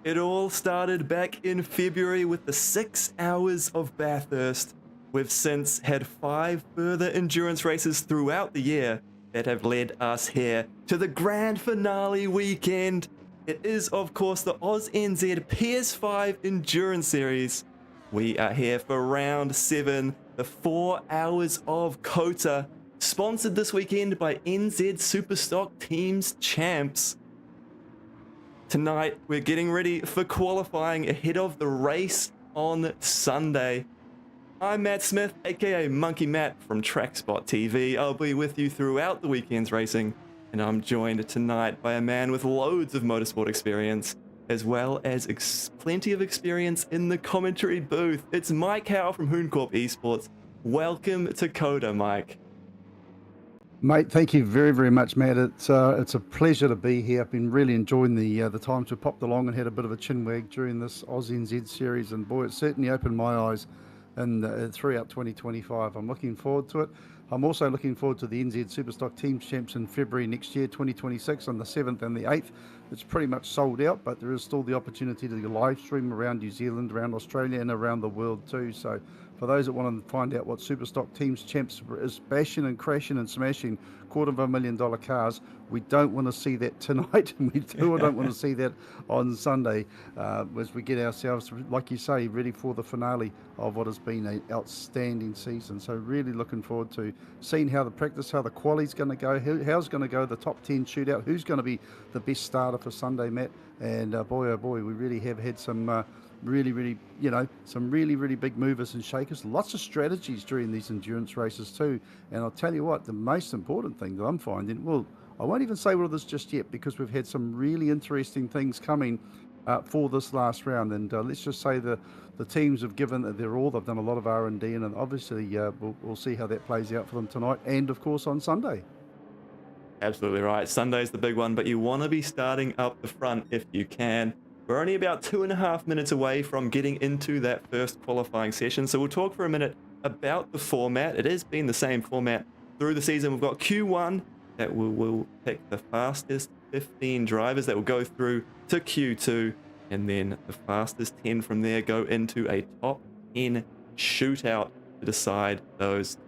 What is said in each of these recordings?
It all started back in February with the 6 hours of Bathurst. We've since had 5 further endurance races throughout the year that have led us here to the grand finale weekend. It is, of course, the AUSNZ PS5 Endurance Series. We are here for round 7, the 4 hours of COTA, sponsored this weekend by ENZED Superstock Teams Champs. Tonight, we're getting ready for qualifying ahead of the race on Sunday. I'm Matt Smith, aka Monkey Matt from TrackSpot TV. I'll be with you throughout the weekend's racing, and I'm joined tonight by a man with loads of motorsport experience, as well as plenty of experience in the commentary booth. It's Mike Howe from Hooncorp Esports. Welcome to COTA, Mike. Mate, thank you very, very much, Matt. It's a pleasure to be here. I've been really enjoying the times we popped along and had a bit of a chin wag during this AUSNZ series, and boy, it certainly opened my eyes and throughout 2025. I'm looking forward to it. I'm also looking forward to the NZ Superstock Teams Champs in February next year, 2026, on the 7th and the 8th. It's pretty much sold out, but there is still the opportunity to live stream around New Zealand, around Australia, and around the world too. So for those that want to find out what Superstock Teams Champs is bashing and crashing and smashing $250,000 cars, we don't want to see that tonight, and we don't want to see that on Sunday as we get ourselves, like you say, ready for the finale of what has been an outstanding season. So really looking forward to seeing how the practice, how the quali's going to go, how's going to go the top 10 shootout, who's going to be the best starter for Sunday, Matt. And boy, oh boy, we really have had some really big movers and shakers, lots of strategies during these endurance races too. And I'll tell you what, the most important thing that I'm finding, well, I won't even say what it is just yet, because we've had some really interesting things coming for this last round. And let's just say the teams have given, they've done a lot of R&D, and obviously we'll see how that plays out for them tonight and of course on Sunday. Absolutely right. Sunday's the big one, but you want to be starting up the front if you can. We're only about 2.5 minutes away from getting into that first qualifying session, so we'll talk for a minute about the format. It has been the same format through the season. We've got Q1 that will pick the fastest 15 drivers that will go through to Q2, and then the fastest 10 from there go into a top 10 shootout to decide those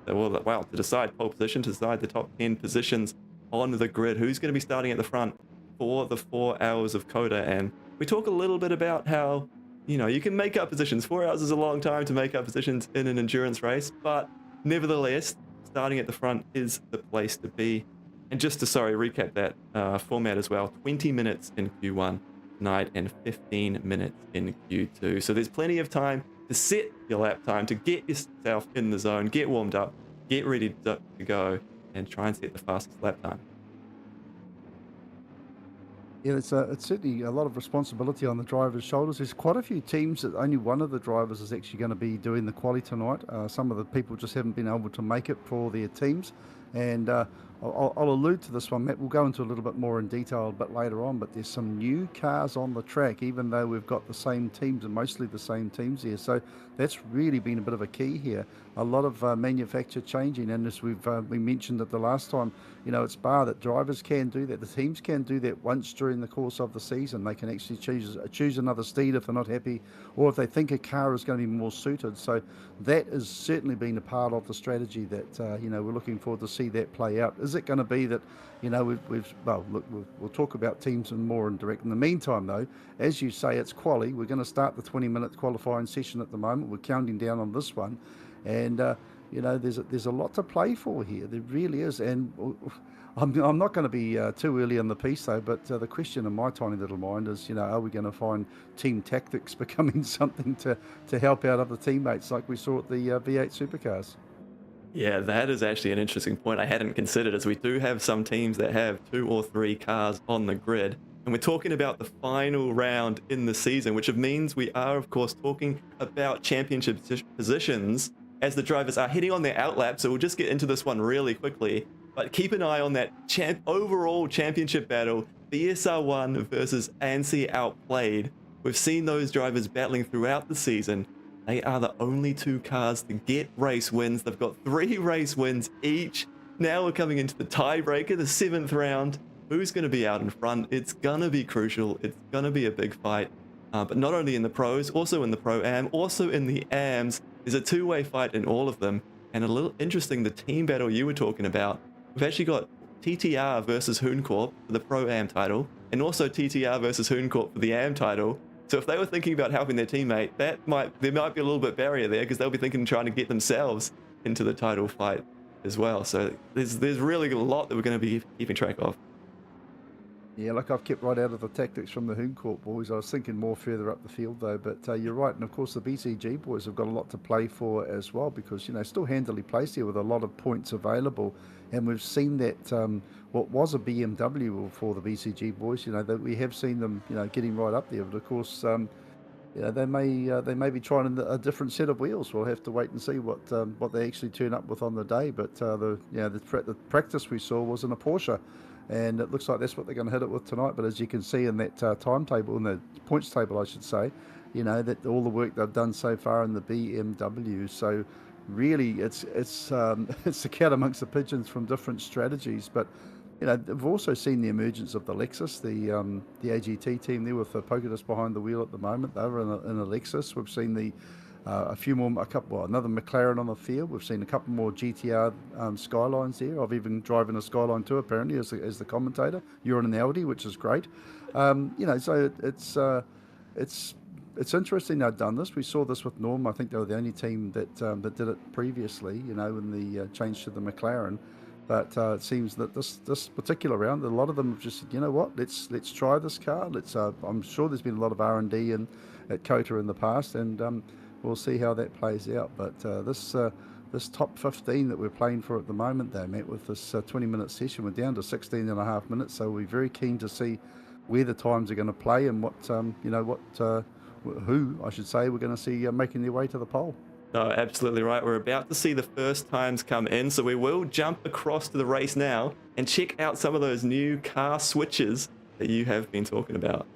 to decide pole position, to decide the top 10 positions on the grid. Who's going to be starting at the front for the 4 hours of COTA? And we talk a little bit about how, you can make up positions. 4 hours is a long time to make up positions in an endurance race, but nevertheless, starting at the front is the place to be. And just to, recap that format as well, 20 minutes in Q1 tonight and 15 minutes in Q2. So there's plenty of time to set your lap time, to get yourself in the zone, get warmed up, get ready to go, and try and set the fastest lap time. Yeah, it's certainly a lot of responsibility on the driver's shoulders. There's quite a few teams that only one of the drivers is actually going to be doing the quali tonight. Some of the people just haven't been able to make it for their teams. And I'll allude to this one, Matt. We'll go into a little bit more in detail a bit later on, but there's some new cars on the track, even though we've got the same teams and mostly the same teams here. So that's really been a bit of a key here. A lot of manufacture changing, and as we mentioned at the last time, it's bar that drivers can do that. The teams can do that once during the course of the season. They can actually choose another steed if they're not happy, or if they think a car is going to be more suited. So that has certainly been a part of the strategy that we're looking forward to see that play out. Is it going to be that we'll talk about teams and more in direct. In the meantime, though, as you say, it's quali. We're going to start the 20-minute qualifying session at the moment. We're counting down on this one, and there's a lot to play for here. There really is. And I'm not going to be too early on the piece though, but the question in my tiny little mind is, are we going to find team tactics becoming something to help out other teammates like we saw at the V8 supercars? Yeah, that is actually an interesting point I hadn't considered, as we do have some teams that have 2 or 3 cars on the grid. And we're talking about the final round in the season, which means we are, of course, talking about championship positions as the drivers are heading on their outlap. So we'll just get into this one really quickly. But keep an eye on that overall championship battle, BSR1 versus ANSI Outplayed. We've seen those drivers battling throughout the season. They are the only 2 cars to get race wins. They've got 3 race wins each. Now we're coming into the tiebreaker, the 7th round. who's going to be out in front. It's going to be crucial. It's going to be a big fight. But not only in the pros, also in the Pro-Am, also in the AMs. There's a two-way fight in all of them. And a little interesting, the team battle you were talking about. We've actually got TTR versus Hooncorp for the Pro-Am title, and also TTR versus Hooncorp for the AM title. So if they were thinking about helping their teammate, there might be a little bit barrier there, because they'll be thinking trying to get themselves into the title fight as well. So there's really a lot that we're going to be keeping track of. Yeah, look, I've kept right out of the tactics from the Hooncorp boys. I was thinking more further up the field, though. But you're right. And, of course, the BCG boys have got a lot to play for as well, because, you know, still handily placed here with a lot of points available. And we've seen that what was a BMW for the BCG boys, you know, that we have seen them, you know, getting right up there. But, of course, you know, they may be trying a different set of wheels. We'll have to wait and see what they actually turn up with on the day. But, the practice we saw was in a Porsche. And it looks like that's what they're going to hit it with tonight. But as you can see in that timetable, in the points table, I should say, you know, that all the work they've done so far in the BMW. So really, it's the cat amongst the pigeons from different strategies. But you know, we've also seen the emergence of the Lexus, the AGT team there with the Pocahontas behind the wheel at the moment. They were in a Lexus. We've seen another McLaren on the field. We've seen a couple more GTR Skylines there. I've even driven a Skyline too, apparently, as the commentator. You're on an Audi, which is great. You know, so it's interesting they've done this. We saw this with Norm. I think they were the only team that did it previously, you know, when the change to the McLaren. But it seems that this particular round, a lot of them have just said, you know what, let's try this car. I'm sure there's been a lot of R&D at COTA in the past, and we'll see how that plays out. But this top 15 that we're playing for at the moment, though, Matt, with this 20-minute session, we're down to 16 and a half minutes. So we're very keen to see where the times are going to play and who I should say we're going to see making their way to the pole. No, absolutely right. We're about to see the first times come in, so we will jump across to the race now and check out some of those new car switches that you have been talking about.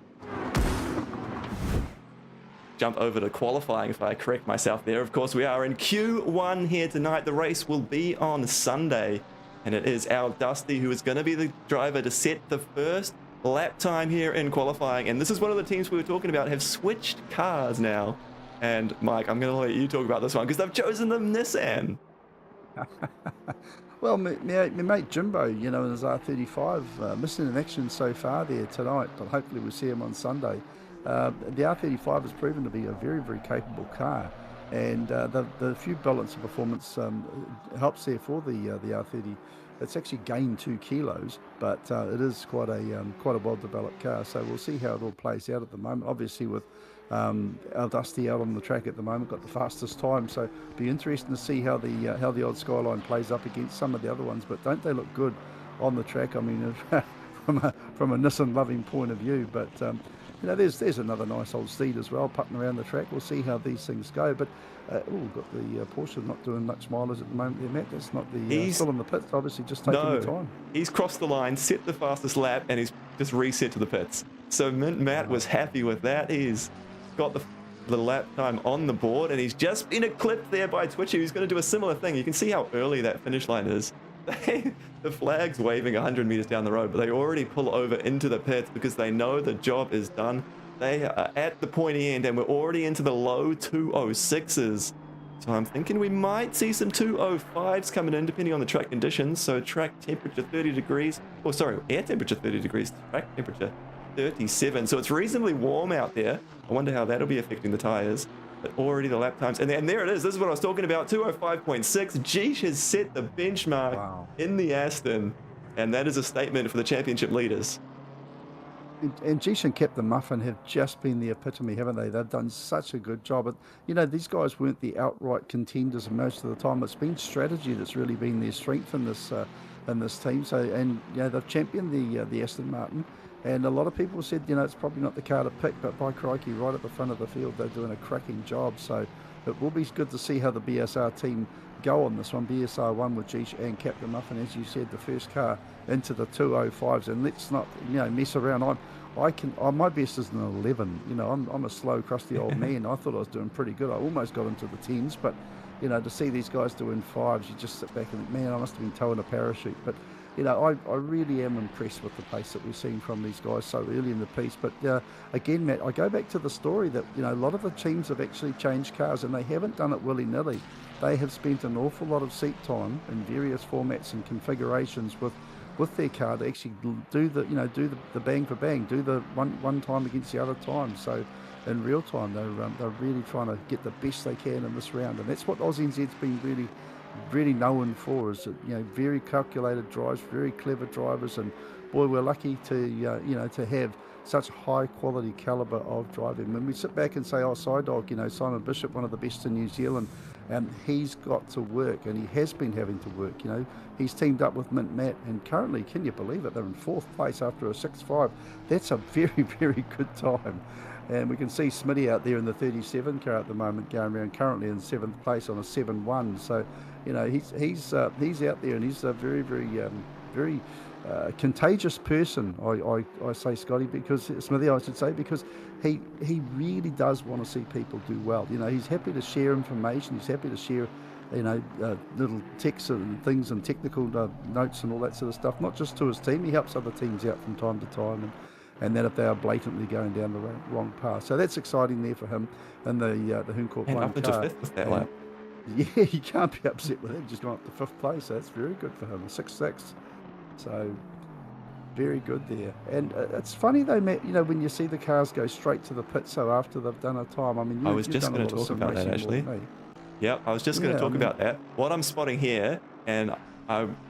Jump over to qualifying, if I correct myself there. Of course, we are in Q1 here tonight. The race will be on Sunday, and it is our Dusty who is going to be the driver to set the first lap time here in qualifying. And this is one of the teams we were talking about have switched cars now. And Mike, I'm going to let you talk about this one because they've chosen the Nissan. Well, my mate Jimbo, you know, in his R35, missing in action so far there tonight, but hopefully we'll see him on Sunday. The R35 has proven to be a very, very capable car, and the few balance of performance helps there for the R30. It's actually gained 2 kilos, but it is quite a well-developed car. So we'll see how it all plays out at the moment. Obviously, with our Dusty out on the track at the moment, got the fastest time. So it'll be interesting to see how the old Skyline plays up against some of the other ones. But don't they look good on the track? I mean, from a Nissan-loving point of view, but. You know, there's another nice old steed as well, putting around the track. We'll see how these things go. But we've got the Porsche not doing much mileage at the moment there, Matt. That's not the still in the pits, obviously, just taking the time. He's crossed the line, set the fastest lap, and he's just reset to the pits. So Matt was happy with that. He's got the lap time on the board, and he's just been eclipsed there by Twitchy, who's going to do a similar thing. You can see how early that finish line is. The flag's waving 100 meters down the road, but they already pull over into the pits because they know the job is done. They are at the pointy end, and we're already into the low 206s. So I'm thinking we might see some 205s coming in, depending on the track conditions. So track temperature 30 degrees. Oh, sorry, air temperature 30 degrees. Track temperature 37. So it's reasonably warm out there. I wonder how that'll be affecting the tires. But already the lap times, and there it is. This is what I was talking about. 205.6. Jeesh has set the benchmark in the Aston, and that is a statement for the championship leaders. And Jeesh and Captain Muffin have just been the epitome, haven't they? They've done such a good job. But, you know, these guys weren't the outright contenders most of the time. It's been strategy that's really been their strength in this team. So, and you know, they've championed the Aston Martin. And a lot of people said, you know, it's probably not the car to pick, but by crikey, right at the front of the field, they're doing a cracking job. So it will be good to see how the BSR team go on this one. BSR 1 with Jeesh and Captain Muffin, as you said, the first car into the 205s. And let's not, you know, mess around. My best is an 11. You know, I'm a slow, crusty old man. I thought I was doing pretty good. I almost got into the 10s, but, you know, to see these guys doing 5s, you just sit back and think, man, I must have been towing a parachute. But I really am impressed with the pace that we've seen from these guys so early in the piece. But again, Matt, I go back to the story that, a lot of the teams have actually changed cars, and they haven't done it willy-nilly. They have spent an awful lot of seat time in various formats and configurations with their car to actually do the bang for bang, do the one time against the other time. So in real time, they're really trying to get the best they can in this round, and that's what AUSNZ's been really known for, is very calculated drives, very clever drivers, and boy, we're lucky to have such high quality caliber of driving. When we sit back and say, oh, Dog, Simon Bishop, one of the best in New Zealand, he's got to work, and he has been having to work. He's teamed up with Mint Matt, and currently, can you believe it, they're in 4th place after a 6.5. That's a very, very good time. And we can see Smitty out there in the 37 car at the moment, going around currently in 7th place on a 7.1. So, he's out there, and he's a very, very, very contagious person. I say, Scotty, because Smithy, I should say, because he really does want to see people do well. He's happy to share information. He's happy to share, little texts and things and technical notes and all that sort of stuff. Not just to his team. He helps other teams out from time to time, and then if they are blatantly going down the wrong path. So that's exciting there for him in the Hooncorp And one up into car. 5th with that lap. Yeah, you can't be upset with it. Just gone up to 5th place. So that's very good for him. A 6.6. So very good there. And it's funny though, Matt, when you see the cars go straight to the pit, so after they've done a time. I mean, I was just going to talk about that, actually. Yep, I was just going to talk about that. What I'm spotting here, and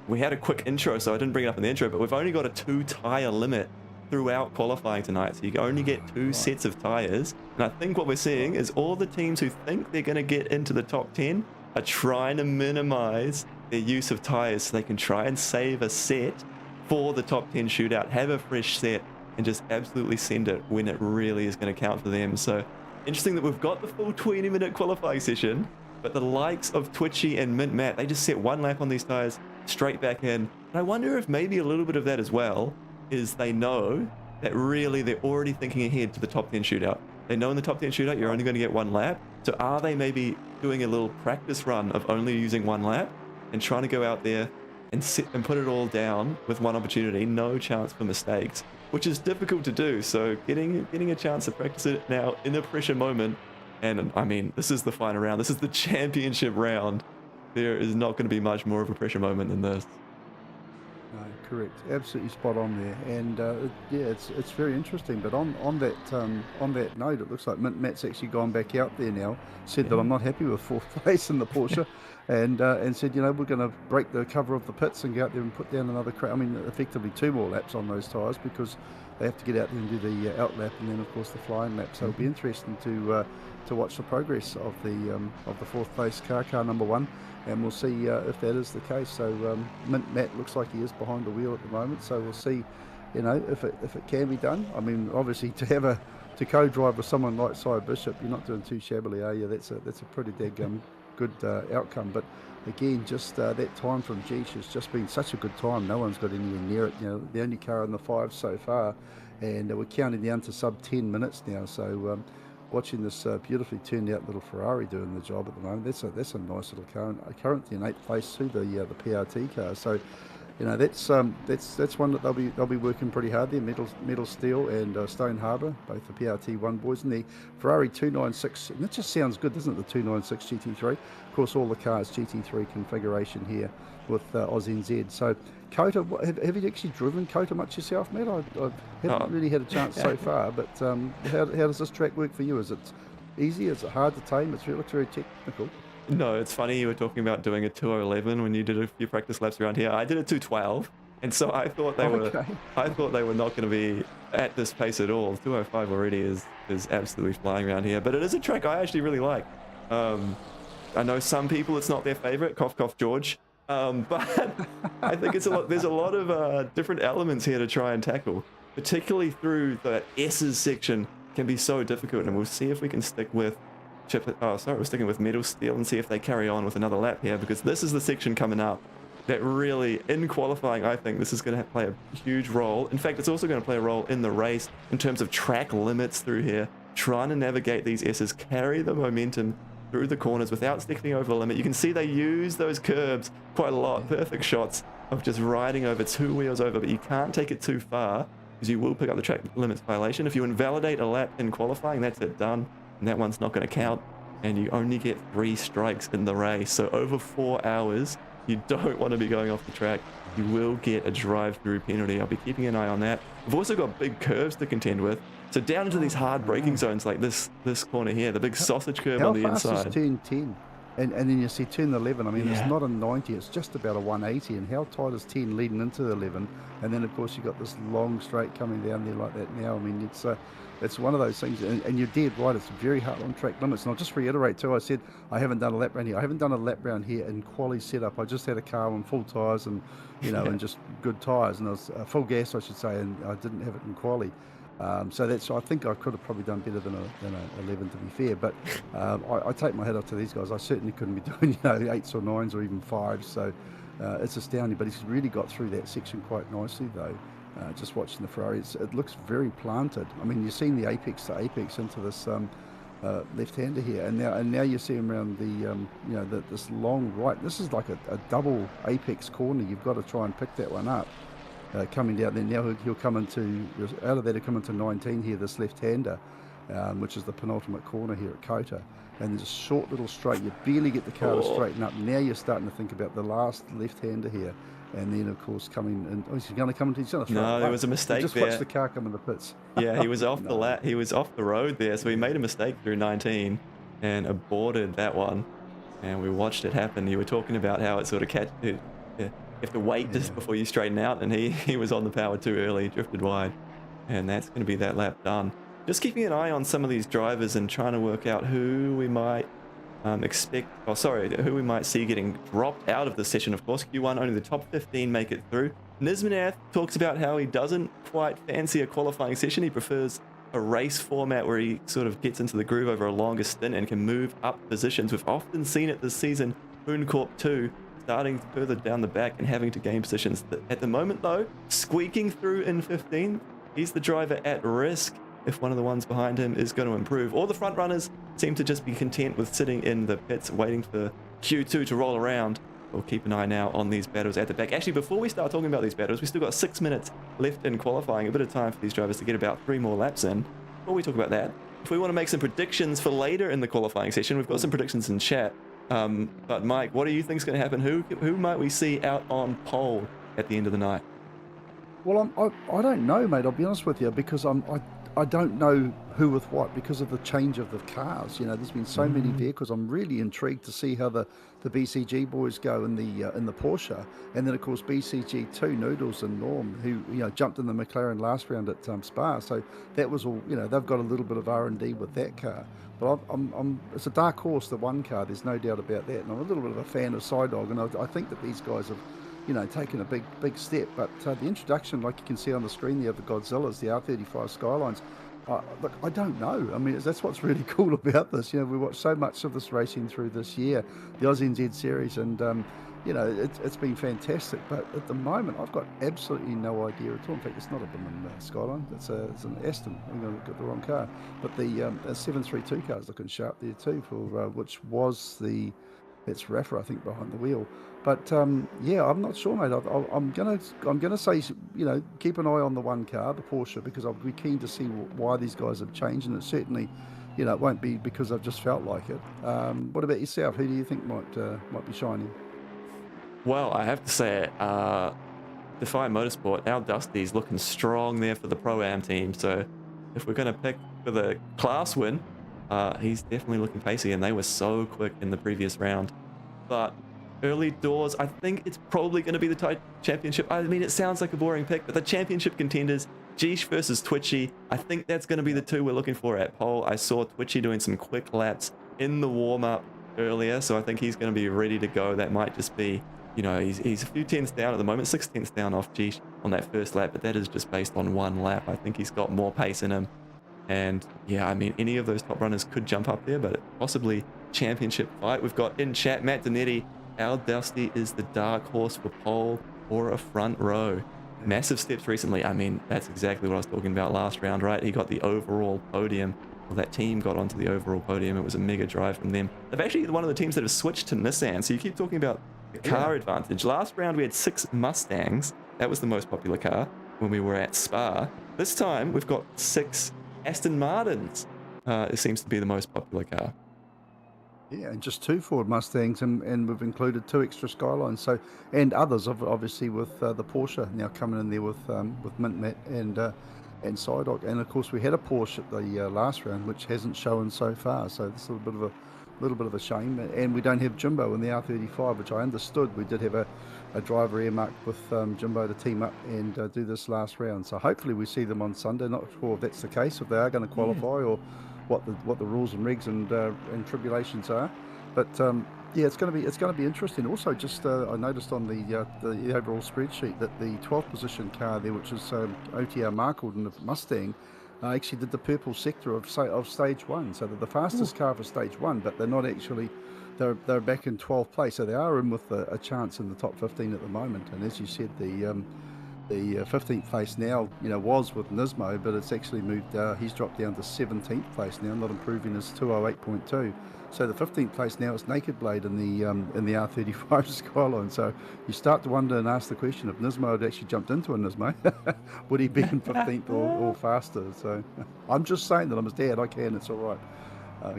we had a quick intro, so I didn't bring it up in the intro, but we've only got a 2-tyre limit throughout qualifying tonight, so you can only get 2 sets of tyres. And I think what we're seeing is all the teams who think they're going to get into the top 10 are trying to minimize their use of tyres so they can try and save a set for the top 10 shootout, have a fresh set, and just absolutely send it when it really is going to count for them. So interesting that we've got the full 20-minute qualifying session, but the likes of Twitchy and Mint Matt, they just set 1 lap on these tyres, straight back in. And I wonder if maybe a little bit of that as well is they know that really they're already thinking ahead to the top 10 shootout. They know in the top 10 shootout you're only going to get 1 lap. So are they maybe doing a little practice run of only using 1 lap and trying to go out there and put it all down with 1 opportunity, no chance for mistakes, which is difficult to do. So getting a chance to practice it now in a pressure moment, and I mean, this is the final round. This is the championship round. There is not going to be much more of a pressure moment than this. No, correct. Absolutely spot on there. And yeah, it's very interesting. But on that note, it looks like Mint Matt's actually gone back out there now. Said that I'm not happy with 4th place in the Porsche, and said, we're going to break the cover of the pits and go out there and put down another effectively 2 more laps on those tyres, because they have to get out there and do the out lap and then of course the flying lap. So it'll be interesting to watch the progress of the 4th place car number 1. And we'll see if that is the case. So Mint Matt looks like he is behind the wheel at the moment. So we'll see, if it can be done. I mean, obviously to co-drive with someone like Cy Bishop, you're not doing too shabbily, are you? That's a pretty good outcome. But again, just that time from Geesh has just been such a good time. No one's got anywhere near it. The only car in the 5 so far, and we're counting down to sub 10 minutes now. So watching this beautifully turned out little Ferrari doing the job at the moment. That's a nice little car, and currently in 8th place to the PRT car. So that's one that they'll be working pretty hard there. Metal Steel and Stone Harbour, both the PRT1 boys, and the Ferrari 296. And that just sounds good, doesn't it? The 296 GT3. Of course, all the cars GT3 configuration here with AUSNZ. So COTA, have you actually driven COTA much yourself, Matt? I haven't really had a chance so far, but how does this track work for you? Is it easy? Is it hard to tame? It looks very technical. No, it's funny you were talking about doing a 2:11 when you did a few practice laps around here. I did a 2:12, and so I thought they were not going to be at this pace at all. 2:05 already is absolutely flying around here, but it is a track I actually really like. I know some people it's not their favorite, cough cough George, but I think there's a lot of different elements here to try and tackle, particularly through the S's section can be so difficult, and we'll see if we can stick with we're sticking with Metal Steel and see if they carry on with another lap here, because this is the section coming up that really, in qualifying, I think this is going to play a huge role. In fact, it's also going to play a role in the race in terms of track limits through here, trying to navigate these S's, carry the momentum through the corners without sticking over the limit. You can see they use those curbs quite a lot, perfect shots, of just riding over 2 wheels over, but you can't take it too far because you will pick up the track limits violation. If you invalidate a lap in qualifying, that's it, done, and that one's not going to count, and you only get 3 strikes in the race. So over 4 hours, you don't want to be going off the track. You will get a drive-through penalty. I'll be keeping an eye on that. We've also got big curves to contend with. So down into these hard braking zones like this corner here, the big sausage curve on the inside. How fast is turn 10? And then you see turn 11, I mean, Yeah. it's not a 90, it's just about a 180. And how tight is 10 leading into 11? And then, of course, you've got this long straight coming down there like that now. I mean, it's one of those things. And you're dead right, it's very hard on track limits. And I'll just reiterate, too, I said I haven't done a lap round here. I haven't done a lap round here in quali setup. I just had a car on full tyres and, you know, and just good tyres. And it was full gas, I should say, and I didn't have it in quali. So I think I could have probably done better than a 11, to be fair. But I take my hat off to these guys. I certainly couldn't be doing 8s or 9s or even 5s. So it's astounding. But he's really got through that section quite nicely, though. Just watching the Ferrari, it looks very planted. I mean, you've seen the apex to apex into this left-hander here, and now you see him around the this long right. This is like a double apex corner. You've got to try and pick that one up. Coming down there now, he'll come into out of there to come into 19 here. This left-hander, which is the penultimate corner here at COTA, and there's a short little straight. You barely get the car to straighten up. Now you're starting to think about the last left-hander here, and then of course coming in. Oh, he's going to come into. He's going to throw. No, there was a mistake just there. Watch the car come in the pits. Yeah, he was off the lap. He was off the road there, so he made a mistake through 19 and aborted that one. And we watched it happen. You were talking about how it sort of you have to wait just before you straighten out, and he was on the power too early, drifted wide, and that's going to be that lap done. Just keeping an eye on some of these drivers and trying to work out who we might who we might see getting dropped out of the session. Of course, Q1, only the top 15 make it through. Nismanath talks about how he doesn't quite fancy a qualifying session. He prefers a race format where he sort of gets into the groove over a longer stint and can move up positions. We've often seen it this season. Hooncorp 2 starting further down the back and having to gain positions. At the moment, though, squeaking through in 15, he's the driver at risk if one of the ones behind him is going to improve. All the front runners seem to just be content with sitting in the pits waiting for Q2 to roll around. We'll keep an eye now on these battles at the back. Actually, before we start talking about these battles, we've still got 6 minutes left in qualifying, a bit of time for these drivers to get about 3 more laps in. Before we talk about that, if we want to make some predictions for later in the qualifying session, we've got some predictions in chat. But Mike, what do you think is going to happen? Who might we see out on pole at the end of the night? Well, I don't know, mate. I'll be honest with you, because I don't know who with what because of the change of the cars. You know, there's been so many vehicles. I'm really intrigued to see how the BCG boys go in the Porsche, and then of course BCG2 Noodles and Norm, who jumped in the McLaren last round at Spa. So that was all. They've got a little bit of R&D with that car. But it's a dark horse, the one car. There's no doubt about that. And I'm a little bit of a fan of Sidog, and I think that these guys have taken a big step. But the introduction, like you can see on the screen there, of the Godzillas, the R35 Skylines, look, I don't know. I mean, that's what's really cool about this. We watched so much of this racing through this year, the AUSNZ Series, and it's been fantastic. But at the moment, I've got absolutely no idea at all. In fact, it's not a Bimmin Skyline. It's an Aston. I got the wrong car. But the 732 car is looking sharp there too, for which was that's Rafa, I think, behind the wheel. But yeah, I'm not sure, mate. I'm gonna say, keep an eye on the one car, the Porsche, because I'll be keen to see why these guys have changed, and it certainly, it won't be because I've just felt like it. What about yourself? Who do you think might be shining? Well, I have to say, Defiant Motorsport, our Dusty's looking strong there for the Pro-Am team. So if we're going to pick for the class win, he's definitely looking pacey, and they were so quick in the previous round. But early doors, I think it's probably going to be the championship. I mean, it sounds like a boring pick, but the championship contenders, Geesh versus Twitchy, I think that's going to be the two we're looking for at pole. I saw Twitchy doing some quick laps in the warm-up earlier, so I think he's going to be ready to go. That might just be, he's a few tenths down at the moment, 6 tenths down off Geesh on that first lap, but that is just based on one lap. I think he's got more pace in him. And yeah, I mean, any of those top runners could jump up there, but possibly championship fight. We've got in chat, Matt Donetti, our Dusty is the dark horse for pole or a front row. Massive steps recently. I mean, that's exactly what I was talking about last round, right? He got the overall podium. Well, that team got onto the overall podium. It was a mega drive from them. They've actually one of the teams that have switched to Nissan. So you keep talking about the car advantage. Last round we had 6 Mustangs. That was the most popular car when we were at Spa. This time we've got 6 Aston Martins. It seems to be the most popular car. Yeah, and just 2 Ford Mustangs, and we've included 2 extra Skylines. So, and others, obviously, with the Porsche now coming in there with Mint Matt and Psyduck. And of course, we had a Porsche at the last round, which hasn't shown so far. So this is a little bit of a shame. And we don't have Jimbo in the R35, which I understood we did have a driver earmarked with Jimbo to team up and do this last round. So hopefully we see them on Sunday. Not sure if that's the case, if they are going to qualify, or what the rules and regs and tribulations are. But yeah, it's going to be interesting. Also, just I noticed on the overall spreadsheet that the 12th position car there, which is OTR Markle in the Mustang, actually did the purple sector of stage 1. So they're the fastest car for stage 1, but they're not actually. They're back in 12th place, so they are in with a chance in the top 15 at the moment. And as you said, the 15th place now, was with Nismo, but it's actually moved. He's dropped down to 17th place now, not improving his 208.2. So the 15th place now is Naked Blade in the R35 Skyline. So you start to wonder and ask the question, if Nismo had actually jumped into a Nismo, would he be in 15th or faster? So I'm just saying that I'm his dad. I can. It's all right.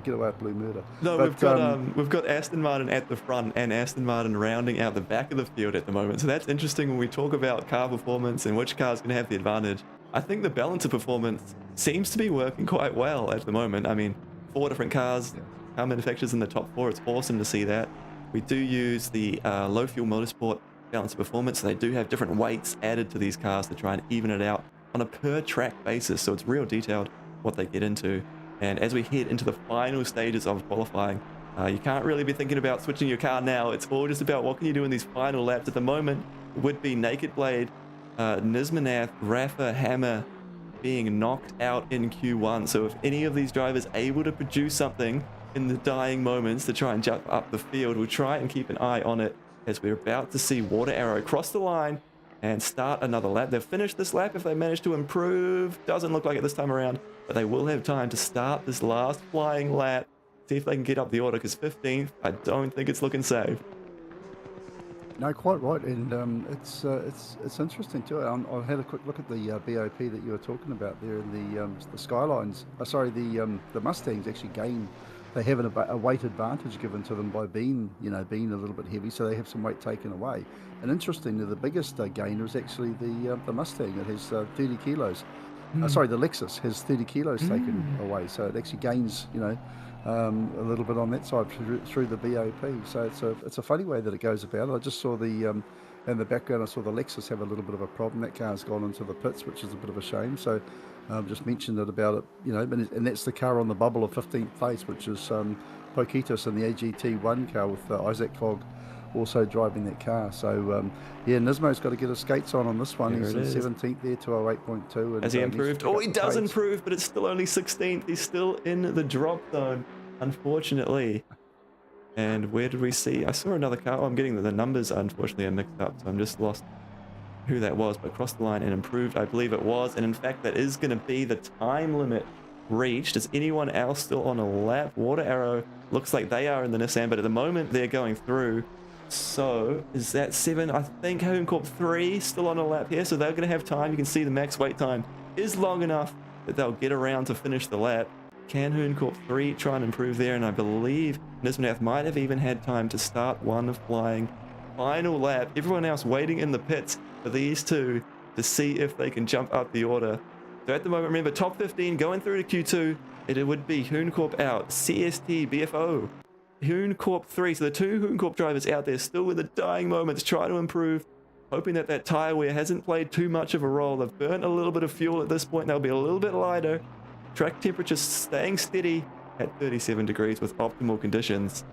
Get away with Blue Murder. No, but, we've got Aston Martin at the front and Aston Martin rounding out the back of the field at the moment. So that's interesting when we talk about car performance and which car's going to have the advantage. I think the balance of performance seems to be working quite well at the moment. I mean, 4 different cars, car manufacturers in the top 4. It's awesome to see that. We do use the low fuel motorsport balance of performance. So they do have different weights added to these cars to try and even it out on a per track basis. So it's real detailed what they get into. And as we head into the final stages of qualifying, you can't really be thinking about switching your car now. It's all just about what can you do in these final laps. At the moment, it would be Naked Blade, Nismanath, Rafa, Hammer being knocked out in Q1. So if any of these drivers able to produce something in the dying moments to try and jump up the field, we'll try and keep an eye on it, as we're about to see Water Arrow cross the line and start another lap. They've finished this lap if they manage to improve. Doesn't look like it this time around, but they will have time to start this last flying lap, see if they can get up the order, because 15th, I don't think it's looking safe. No, quite right, and it's interesting too. I had a quick look at the BOP that you were talking about there, and the Skylines. The Mustangs actually gain. They have a weight advantage given to them by being a little bit heavy, so they have some weight taken away. And interestingly, the biggest gainer is actually the Mustang. It has 30 kilos. Sorry, the Lexus has 30 kilos taken away, so it actually gains, a little bit on that side through the BOP. So it's a funny way that it goes about. I just saw in the background, I saw the Lexus have a little bit of a problem. That car's gone into the pits, which is a bit of a shame. So just mentioned it about it, and that's the car on the bubble of 15th place, which is Poquitas in the AGT1 car with Isaac Fogg also driving that car. So yeah, Nismo's got to get his skates on this one. He's in 17th there, 208.2. Has he improved? Oh, he does improve, but it's still only 16th. He's still in the drop zone, unfortunately. And where did we see? I saw another car. Oh, I'm getting the numbers, unfortunately, are mixed up, so I'm just lost who that was, but crossed the line and improved, I believe it was. And in fact, that is going to be the time limit reached. Is anyone else still on a lap? Water Arrow looks like they are in the Nissan, but at the moment they're going through. So is that 7? I think Hooncorp 3 still on a lap here, so they're going to have time. You can see the max wait time is long enough that they'll get around to finish the lap. Can Hooncorp 3 try and improve there? And I believe Nismanath might have even had time to start one flying final lap. Everyone else waiting in the pits for these two to see if they can jump up the order. So at the moment, remember, top 15 going through to Q2. It would be Hooncorp out, CST, BFO, Hooncorp 3. So the 2 Hooncorp drivers out there still with the dying moments, trying to improve, hoping that tire wear hasn't played too much of a role. They've burnt a little bit of fuel at this point. They'll be a little bit lighter. Track temperature staying steady at 37 degrees with optimal conditions.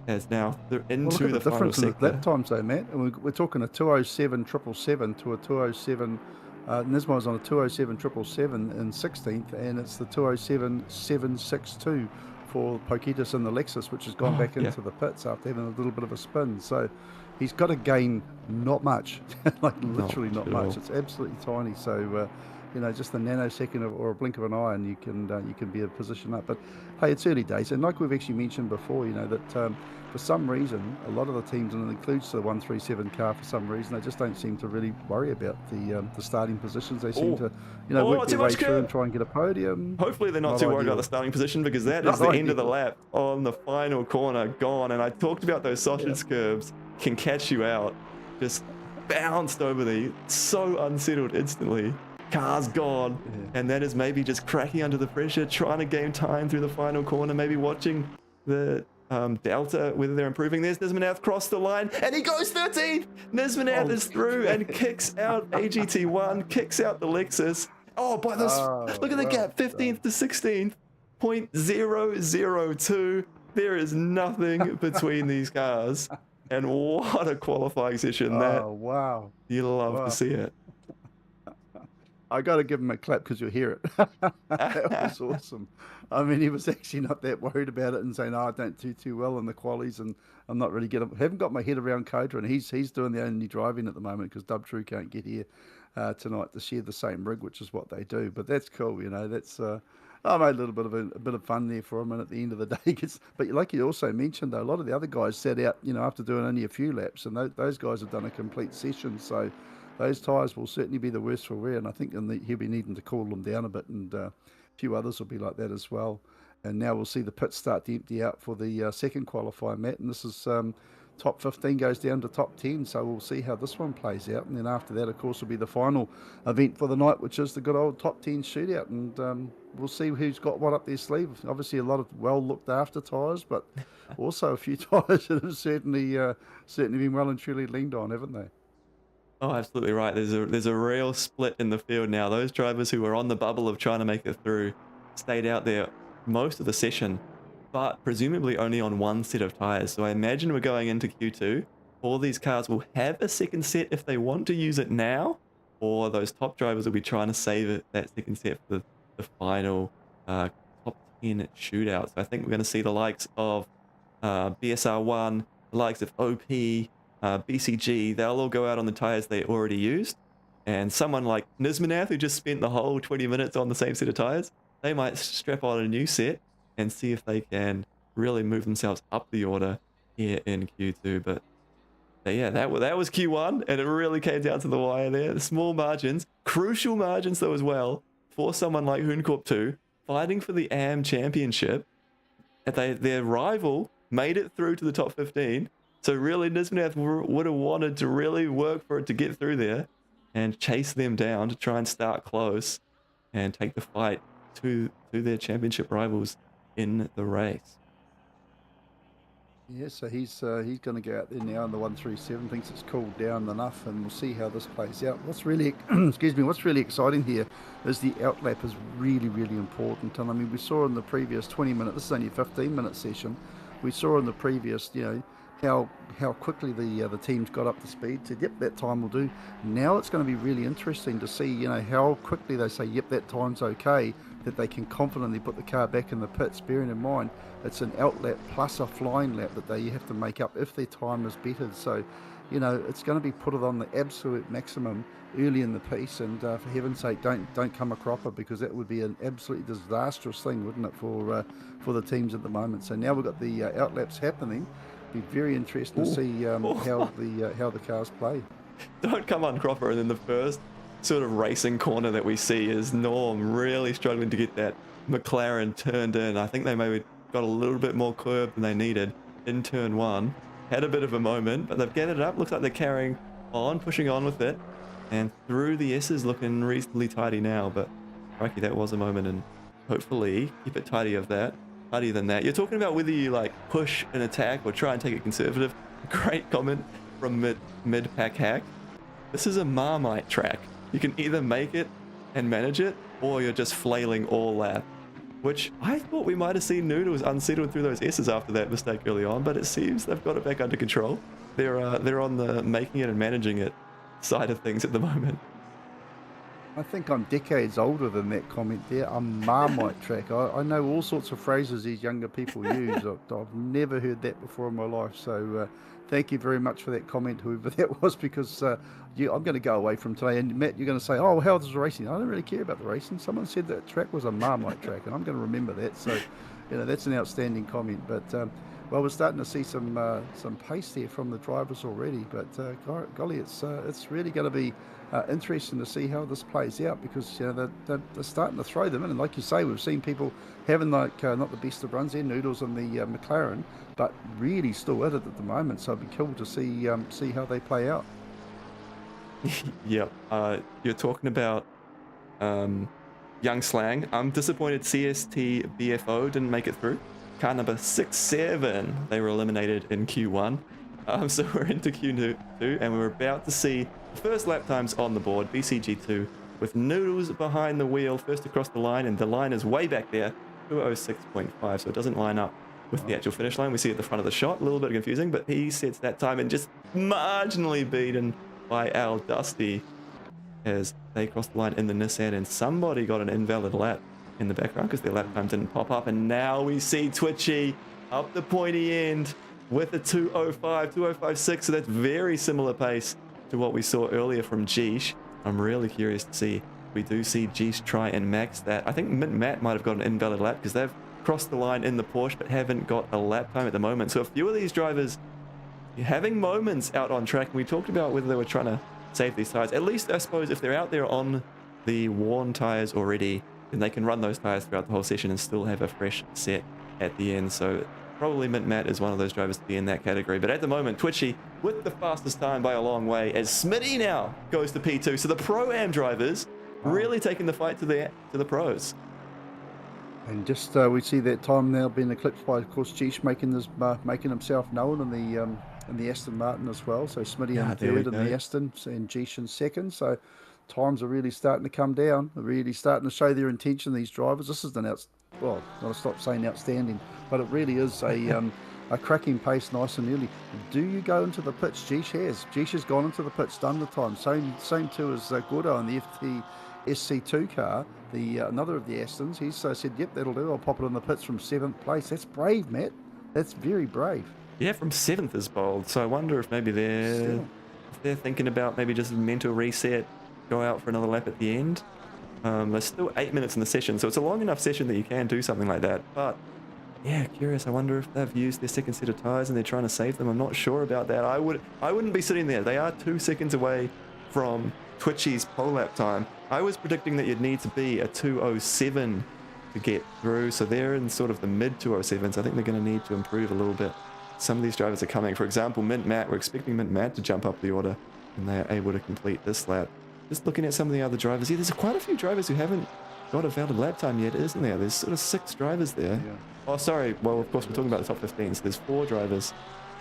As now they're into the final sector. In the lap times though, Matt. And we're talking a 207.777 to a 207. Nismo's on a 207.777 in 16th, and it's the 207.762 for Poquitas in the Lexus, which has gone back into the pits after having a little bit of a spin. So he's got to gain not much, like literally not much. It's absolutely tiny. So just a nanosecond or a blink of an eye, and you can be a position up. But hey, it's early days, and like we've actually mentioned before, that for some reason, a lot of the teams, and it includes the 137 car, for some reason, they just don't seem to really worry about the starting positions. They seem to, work too their way much through and curb. try and get a podium. Hopefully they're not Not too worried ideal. about the starting position, because that Not is the end of the ideal. lap on the final corner, gone. And I talked about those sausage curbs can catch you out. Just bounced over the, so unsettled instantly. Car's gone. Yeah. And that is maybe just cracking under the pressure, trying to gain time through the final corner, maybe watching the Delta, whether they're improving. There's Nismanath cross the line, and he goes 13th. Nismanath is through and kicks out AGT1, kicks out the Lexus. Oh, by this, look at the gap, 15th to 16th, 0.002. There is nothing between these cars. And what a qualifying session that. Oh, wow. You love to see it. I got to give him a clap because you'll hear it. That was awesome. I mean, he was actually not that worried about it and saying, "Oh, I don't do too well in the qualies, and I'm not really haven't got my head around COTA." And he's doing the only driving at the moment because Dub True can't get here tonight to share the same rig, which is what they do. But that's cool, That's I made a little bit of a bit of fun there for him, and at the end of the day, but like you also mentioned, though, a lot of the other guys sat out, after doing only a few laps, and those guys have done a complete session, so. Those tyres will certainly be the worst for wear, and I think he'll be needing to cool them down a bit, and a few others will be like that as well. And now we'll see the pits start to empty out for the second qualifier, Matt, and this is top 15 goes down to top 10, so we'll see how this one plays out. And then after that, of course, will be the final event for the night, which is the good old top 10 shootout, and we'll see who's got what up their sleeve. Obviously, a lot of well-looked-after tyres, but also a few tyres that have certainly been well and truly leaned on, haven't they? Oh, absolutely right. There's a real split in the field now. Those drivers who were on the bubble of trying to make it through stayed out there most of the session, but presumably only on one set of tires. So I imagine we're going into Q2. All these cars will have a second set if they want to use it now, or those top drivers will be trying to save that second set for the final top 10 shootout. So I think we're going to see the likes of BSR1, the likes of OP, BCG, they'll all go out on the tires they already used. And someone like Nismanath, who just spent the whole 20 minutes on the same set of tires, they might strap on a new set and see if they can really move themselves up the order here in Q2. But yeah, that was Q1, and it really came down to the wire there. The small margins, crucial margins though as well, for someone like Hooncorp 2, fighting for the AM Championship. Their rival made it through to the top 15. So really, Nismanath would have wanted to really work for it to get through there and chase them down to try and start close and take the fight to their championship rivals in the race. Yeah, so he's going to go out there now in the 137. Thinks it's cooled down enough, and we'll see how this plays out. What's really, excuse me, what's really exciting here is the outlap is really, really important. And I mean, we saw in the previous 20-minute, this is only a 15-minute session. We saw in the previous, how quickly the teams got up to speed, said, yep, that time will do. Now it's going to be really interesting to see, how quickly they say, yep, that time's okay, that they can confidently put the car back in the pits, bearing in mind it's an outlap plus a flying lap that they have to make up if their time is bettered. So, it's going to be put it on the absolute maximum early in the piece, and for heaven's sake, don't come a cropper, because that would be an absolutely disastrous thing, wouldn't it, for the teams at the moment. So now we've got the outlaps happening. Be very interesting to see how the cars play. Don't come on cropper, and then the first sort of racing corner that we see is Norm really struggling to get that McLaren turned in. I think they maybe got a little bit more curb than they needed in turn one. Had a bit of a moment, but they've gathered it up. Looks like they're carrying on, pushing on with it, and through the S's looking reasonably tidy now. But crikey, that was a moment, and hopefully keep it tidier than that. You're talking about whether you like push an attack or try and take it conservative. Great comment from mid-pack hack. This is a Marmite track. You can either make it and manage it, or you're just flailing all lap, which I thought we might have seen Noodles unsettled through those S's after that mistake early on, but it seems they've got it back under control. They're on the making it and managing it side of things at the moment. I think I'm decades older than that comment there. A Marmite track. I know all sorts of phrases these younger people use. I've never heard that before in my life. So thank you very much for that comment, whoever that was, because I'm going to go away from today. And Matt, you're going to say, oh, how's the racing? I don't really care about the racing. Someone said that track was a Marmite track, and I'm going to remember that. So, that's an outstanding comment. But well, we're starting to see some pace there from the drivers already. But golly, it's really going to be interesting to see how this plays out, because they're starting to throw them in, and like you say, we've seen people having like not the best of runs there, Noodles and the McLaren, but really still at it at the moment. So it'd be cool to see how they play out. Yep. You're talking about young slang. I'm disappointed CST BFO didn't make it through. Car number 6-7, they were eliminated in Q1. So we're into Q2, and we're about to see the first lap times on the board. BCG2 with Noodles behind the wheel, first across the line, and the line is way back there, 206.5, so it doesn't line up with the actual finish line. We see at the front of the shot, a little bit confusing, but he sets that time and just marginally beaten by Al Dusty as they crossed the line in the Nissan, and somebody got an invalid lap in the background because their lap time didn't pop up. And now we see Twitchy up the pointy end with a 205, 205.6, so that's very similar pace to what we saw earlier from Geesh. I'm really curious to see if we do see Geesh try and max that. I think Matt might have got an invalid lap because they've crossed the line in the Porsche but haven't got a lap time at the moment. So a few of these drivers having moments out on track, and we talked about whether they were trying to save these tires. At least I suppose if they're out there on the worn tires already, then they can run those tires throughout the whole session and still have a fresh set at the end. So probably Mint Matt is one of those drivers to be in that category. But at the moment, Twitchy with the fastest time by a long way, as Smitty now goes to P2. So the Pro-Am drivers really taking the fight to the pros. And just we see that time now being eclipsed by, of course, Geesh making himself known in the Aston Martin as well. So Smitty in third in the Aston, and Geesh in second. So times are really starting to come down. They're really starting to show their intention, these drivers. This is not to stop saying outstanding, but it really is a cracking pace, nice and early. Do you go into the pits? Geesh has gone into the pits, done the time. Same too as Gordo on the FT SC2 car, another of the Astons. He's said, yep, that'll do. I'll pop it in the pits from 7th place. That's brave, Matt. That's very brave. Yeah, from 7th is bold. So I wonder if maybe they're thinking about maybe just a mental reset, go out for another lap at the end. There's still 8 minutes in the session, so it's a long enough session that you can do something like that. But yeah, curious. I wonder if they've used their second set of tires and they're trying to save them. I'm not sure about that. I wouldn't be sitting there. They are 2 seconds away from Twitchy's pole lap time. I was predicting that you'd need to be a 207 to get through, so they're in sort of the mid 207s. I think they're going to need to improve a little bit. Some of these drivers are coming. For example, Mint Matt, we're expecting Mint Matt to jump up the order, and they are able to complete this lap. Just looking at some of the other drivers here, there's quite a few drivers who haven't got a valid lap time yet, isn't there? There's sort of 6 drivers there. Yeah. Oh, sorry. Well, of course, we're talking about the top 15, so there's 4 drivers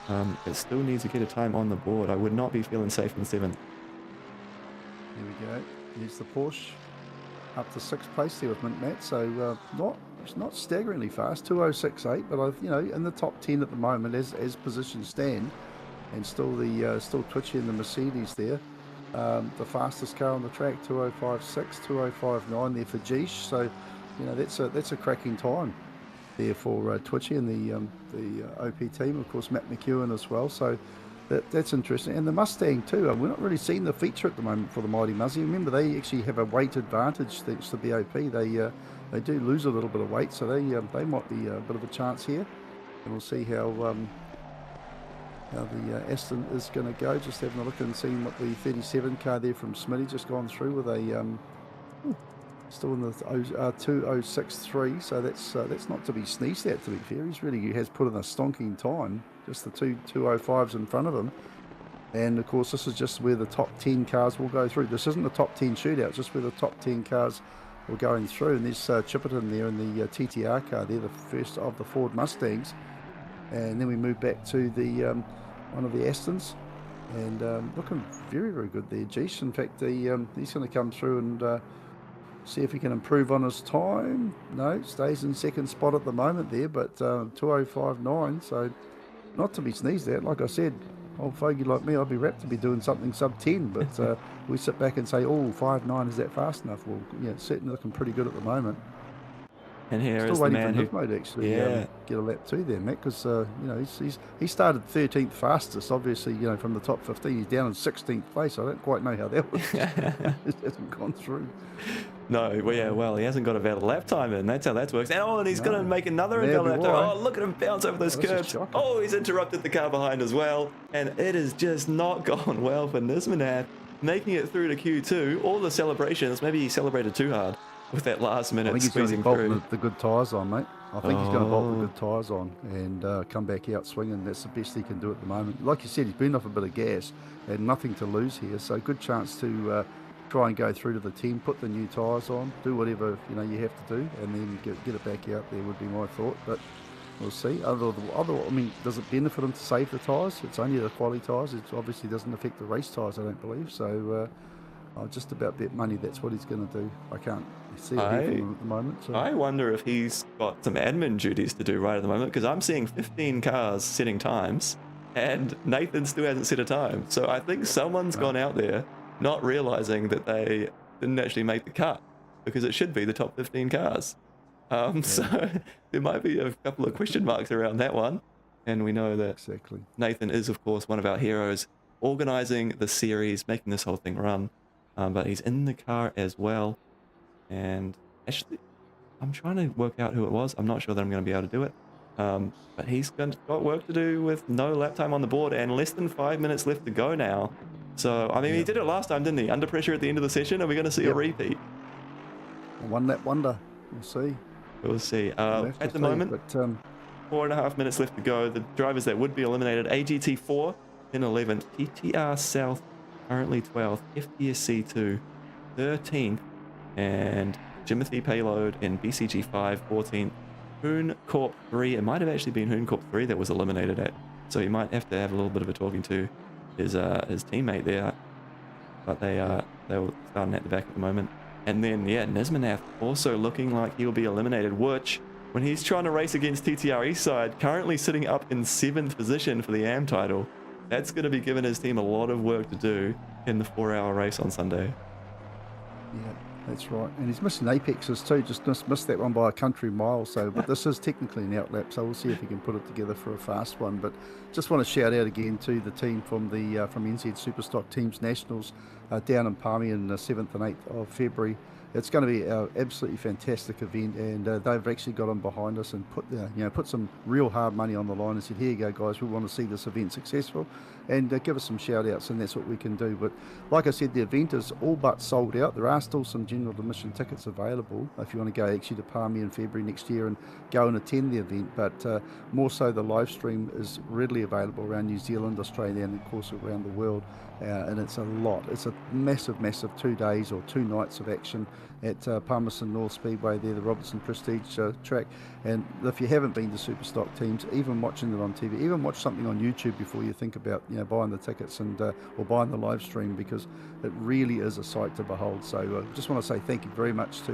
that still need to get a time on the board. I would not be feeling safe in 7th. There we go. Here's the Porsche up to 6th place there with Mint Matt. So it's not staggeringly fast, 206.8, but in the top 10 at the moment as positions stand, and still Twitchy and the Mercedes there. The fastest car on the track, 205.6, 205.9 there for Geesh. So that's a cracking time there for Twitchy and the OP team. Of course, Matt McEwen as well. So that's interesting. And the Mustang too. We're not really seeing the feature at the moment for the Mighty Muzzy. Remember, they actually have a weight advantage thanks to the OP. They do lose a little bit of weight, so they might be a bit of a chance here. And we'll see how the Aston is going to go. Just having a look and seeing what the 37 car there from Smitty just gone through with a still in the 206.3. So that's not to be sneezed at, to be fair. He has put in a stonking time. Just the 205s in front of him. And of course, this is just where the top 10 cars will go through. This isn't the top 10 shootout, just where the top 10 cars are going through. And there's Chipperton there in the TTR car there, the first of the Ford Mustangs. And then we move back to the one of the Astons, and looking very, very good there, Geesh. In fact, he's going to come through and see if he can improve on his time. No, stays in 2nd spot at the moment there, but 205.9, so not to be sneezed at. Like I said, old fogey like me, I'd be rapt to be doing something sub 10, but we sit back and say, oh, 5.9, is that fast enough? Well, yeah, it's certainly looking pretty good at the moment. And here Still is the waiting man for who, Nivmo to actually yeah, get a lap 2 there, Matt, because he started 13th fastest. Obviously, from the top 15, he's down in 16th place. I don't quite know how that was. It hasn't gone through. No, well, yeah, well, he hasn't got a valid lap time in. That's how that works. And he's going to make another That'd invalid be lap time. why. Oh, look at him bounce over those This is curbs. shocking. Oh, he's interrupted the car behind as well. And it has just not gone well for Nismanath, making it through to Q2. All the celebrations, maybe he celebrated too hard with that last I minute think he's going to squeezing bolt through. the good tyres on, mate. I think he's going to bolt the Oh. good tyres on and come back out swinging. That's the best he can do at the moment. Like you said, he's been off a bit of gas and nothing to lose here. So good chance to try and go through to the team, put the new tyres on, do whatever you have to do, and then get it back out there would be my thought. But we'll see. I mean, does it benefit him to save the tyres? It's only the quality tyres. It obviously doesn't affect the race tyres, I don't believe. So I'll just about bet money that's what he's going to do. I can't see it here from him at the moment. So. I wonder if he's got some admin duties to do right at the moment, because I'm seeing 15 cars setting times and Nathan still hasn't set a time. So I think someone's gone out there not realizing that they didn't actually make the cut, because it should be the top 15 cars. So there might be a couple of question marks around that one. And we know that Exactly. Nathan is, of course, one of our heroes, organizing the series, making this whole thing run. But he's in the car as well. And actually, I'm trying to work out who it was. I'm not sure that I'm going to be able to do it. But he's got work to do with no lap time on the board and less than 5 minutes left to go now. So, I mean, he did it last time, didn't he? Under pressure at the end of the session. Are we going to see a repeat? A one lap wonder. We'll see. We'll see. At the moment, 4.5 minutes left to go. The drivers that would be eliminated: AGT4 in 11th, PTR South currently 12th, FTSC2 13th, and Jimothy Payload in BCG5 14th. Hooncorp 3, it might have actually been Hooncorp 3 that was eliminated at, so you might have to have a little bit of a talking to his teammate there, but they're starting at the back at the moment. And then Nismanath also looking like he'll be eliminated, which when he's trying to race against TTR Eastside, currently sitting up in 7th position for the AM title, that's going to be giving his team a lot of work to do in the 4-hour race on Sunday. Yeah, that's right. And he's missing apexes too, just missed that one by a country mile. So, but this is technically an outlap, so we'll see if he can put it together for a fast one. But just want to shout out again to the team from NZ Superstock Teams Nationals down in Palmy on the 7th and 8th of February. It's going to be an absolutely fantastic event, and they've actually got on behind us and put some real hard money on the line and said, here you go guys, we want to see this event successful, and give us some shout outs, and that's what we can do. But like I said, the event is all but sold out. There are still some general admission tickets available if you want to go actually to Palmy in February next year and go and attend the event, but more so the live stream is readily available around New Zealand, Australia, and of course around the world. And it's a lot. It's a massive 2 days or 2 nights of action at Palmerston North Speedway there, the Robertson Prestige track. And if you haven't been to Superstock Teams, even watching it on TV, even watch something on YouTube before you think about buying the tickets and or buying the live stream, because it really is a sight to behold. So just want to say thank you very much to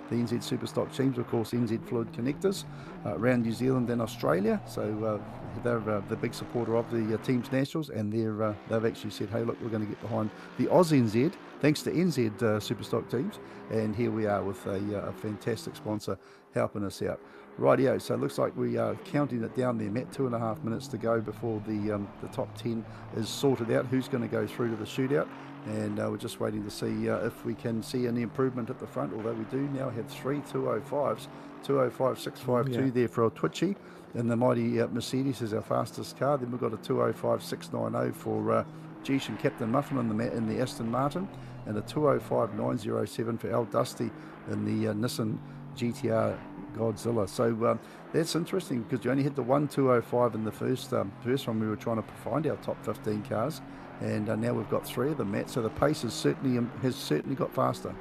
the NZ Superstock Teams, of course NZ Fluid Connectors around New Zealand and Australia. So they're the big supporter of the Teams Nationals, and they've actually said, hey look, we're going to get behind the AUSNZ thanks to NZ Superstock Teams, and here we are with a fantastic sponsor helping us out. Rightio, so it looks like we are counting it down there, Matt. 2.5 minutes to go before the top 10 is sorted out, who's going to go through to the shootout, and we're just waiting to see if we can see any improvement at the front, although we do now have 3 205s, 205.652 there for our Twitchy, and the mighty Mercedes is our fastest car. Then we've got a 205.690 for Geesh and Captain Muffin in the Aston Martin, and a 205.907 for Al Dusty in the Nissan GTR Godzilla. So that's interesting, because you only had the 205 in the first one. We were trying to find our top 15 cars, and now we've got 3 of them, Matt. So the pace has certainly got faster.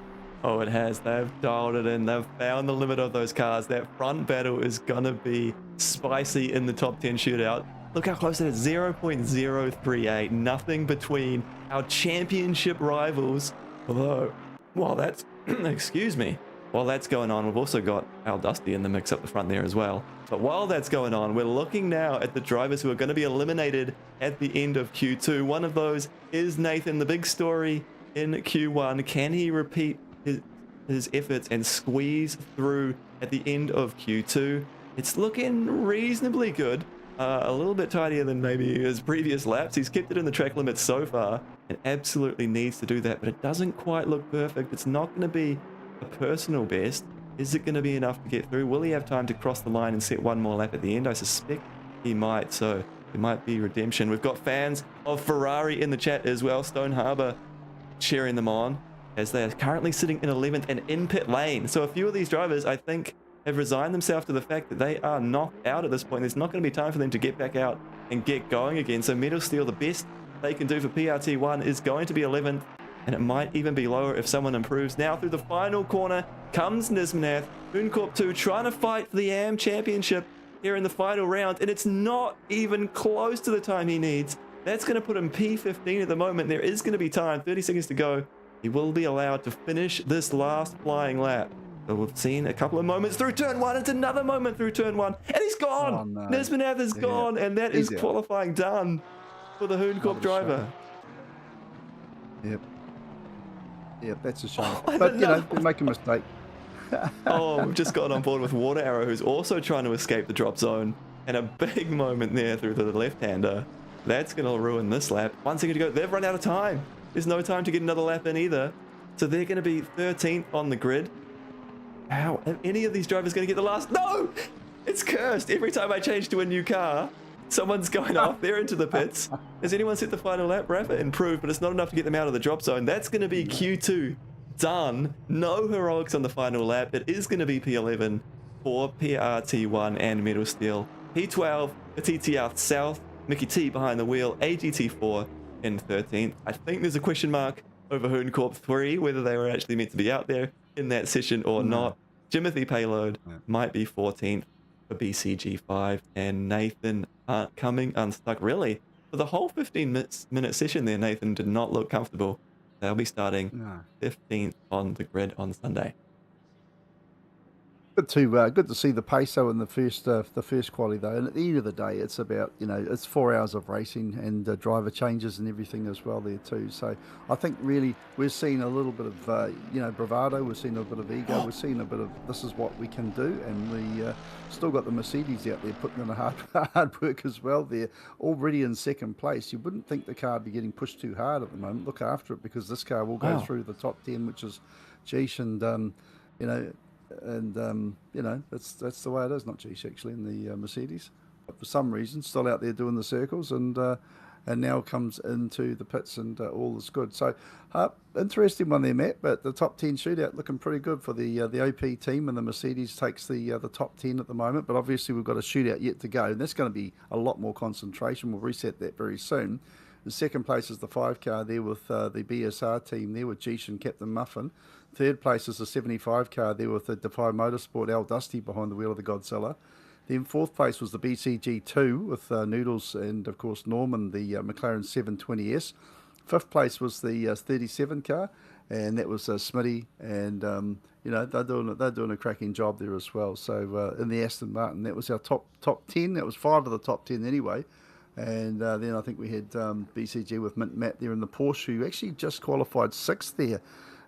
Oh, it has. They've dialed it in. They've found the limit of those cars. That front battle is going to be spicy in the top 10 shootout. Look how close it is, 0.038. Nothing between our championship rivals. Although, well, that's, excuse me. while that's going on, we've also got Al Dusty in the mix up the front there as well. But while that's going on, we're looking now at the drivers who are going to be eliminated at the end of Q2. One of those is Nathan. The big story in Q1. Can he repeat his efforts and squeeze through at the end of Q2? It's looking reasonably good. A little bit tidier than maybe his previous laps. He's kept it in the track limits so far and absolutely needs to do that, but it doesn't quite look perfect. It's not going to be a personal best. Is it going to be enough to get through? Will he have time to cross the line and set one more lap at the end? I suspect he might, so it might be redemption. We've got fans of Ferrari in the chat as well. Stone Harbour cheering them on as they are currently sitting in 11th and in pit lane. So a few of these drivers, I think, have resigned themselves to the fact that they are knocked out at this point. There's not going to be time for them to get back out and get going again. So Metal Steel, the best they can do for PRT1 is going to be 11th, and it might even be lower if someone improves. Now through the final corner comes Nismanath. Hooncorp 2 trying to fight for the AM Championship here in the final round, and it's not even close to the time he needs. That's going to put him P15 at the moment. There is going to be time, 30 seconds to go. He will be allowed to finish this last flying lap. So we've seen a couple of moments through turn one. It's another moment through turn one, and he's gone. Oh, no. Nismanath is gone, and that is qualifying done for the Hooncorp driver. Yep. Yep, that's a shame. But, you know, they make a mistake. Oh, we've just got on board with Water Arrow, who's also trying to escape the drop zone. And a big moment there through the left-hander. That's going to ruin this lap. 1 second to go. They've run out of time. There's no time to get another lap in either. So they're going to be 13th on the grid. How are any of these drivers going to get the last? No! It's cursed. Every time I change to a new car, someone's going off. They're into the pits. Has anyone set the final lap? Rafa improved, but it's not enough to get them out of the drop zone. That's going to be Q2 done. No heroics on the final lap. It is going to be P11 for PRT1 and Metal Steel. P12 for TTR South. Mickey T behind the wheel. AGT4 in 13th. I think there's a question mark over Hooncorp 3, whether they were actually meant to be out there in that session or not. Jimothy Payload might be 14th for BCG5, and Nathan coming unstuck. Really, for the whole 15-minute session there, Nathan did not look comfortable. They'll be starting 15th on the grid on Sunday. Good to see the pace though in the first quality though, and at the end of the day, it's about, you know, it's 4 hours of racing and driver changes and everything as well there too. So I think really we're seeing a little bit of you know, bravado, we're seeing a bit of ego, we're seeing a bit of this is what we can do, and we still got the Mercedes out there putting in a hard work as well. They're already in second place. You wouldn't think the car would be getting pushed too hard at the moment. Look after it, because this car will go through the top 10, which is Geesh and you know. And you know, that's the way it is. Not Geesh actually in the Mercedes, but for some reason still out there doing the circles, and now comes into the pits, and all is good. So interesting one there, Matt. But the top 10 shootout looking pretty good for the OP team, and the Mercedes takes the top 10 at the moment. But obviously we've got a shootout yet to go, and that's going to be a lot more concentration. We'll reset that very soon. The second place is the 5 car there with the BSR team there with Geesh and Captain Muffin. Third place is the 75 car there with the Defy Motorsport, Al Dusty behind the wheel of the Godzilla. Then fourth place was the BCG2 with Noodles and, of course, Norman, the McLaren 720S. Fifth place was the 37 car, and that was Smitty. And, you know, they're doing a cracking job there as well. So in the Aston Martin, that was our top 10. That was 5 of the top 10 anyway. And then I think we had BCG with Mint Matt there in the Porsche, who actually just qualified 6th there.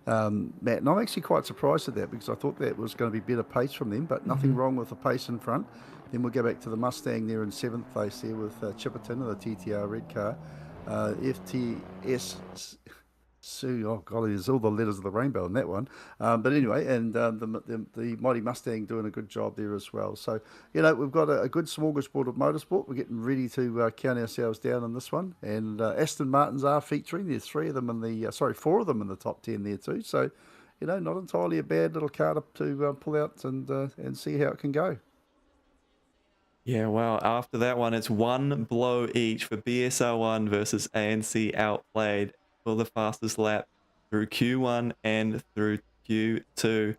Matt, and I'm actually quite surprised at that, because I thought that was going to be better pace from them, but nothing wrong with the pace in front. Then we'll go back to the Mustang there in 7th place there with Chipperton of the TTR red car. FTS, oh God, there's all the letters of the rainbow in that one. But anyway, and the Mighty Mustang doing a good job there as well. So, you know, we've got a good smorgasbord of motorsport. We're getting ready to count ourselves down on this one. And Aston Martins are featuring. There's 4 of them in the top 10 there too. So, you know, not entirely a bad little car to pull out and see how it can go. Yeah, well, after that one, it's one blow each for BSR1 versus ANC Outplayed for the fastest lap through Q1 and through Q2.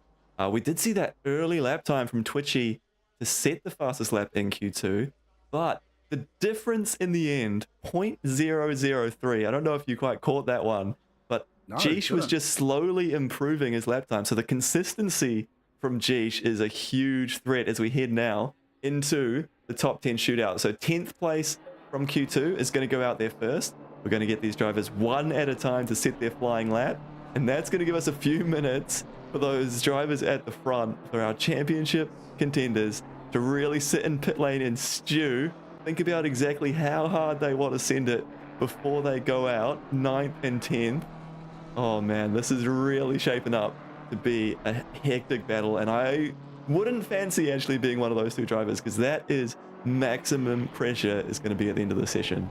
We did see that early lap time from Twitchy to set the fastest lap in Q2, but the difference in the end, 0.003. I don't know if you quite caught that one, but Geesh was just slowly improving his lap time. So the consistency from Geesh is a huge threat as we head now into the top 10 shootout. So 10th place from Q2 is going to go out there first. We're going to get these drivers one at a time to set their flying lap, and that's going to give us a few minutes for those drivers at the front, for our championship contenders, to really sit in pit lane and stew, think about exactly how hard they want to send it before they go out 9th and 10th. Oh man, this is really shaping up to be a hectic battle, and I wouldn't fancy actually being one of those two drivers, because that is maximum pressure is going to be at the end of the session.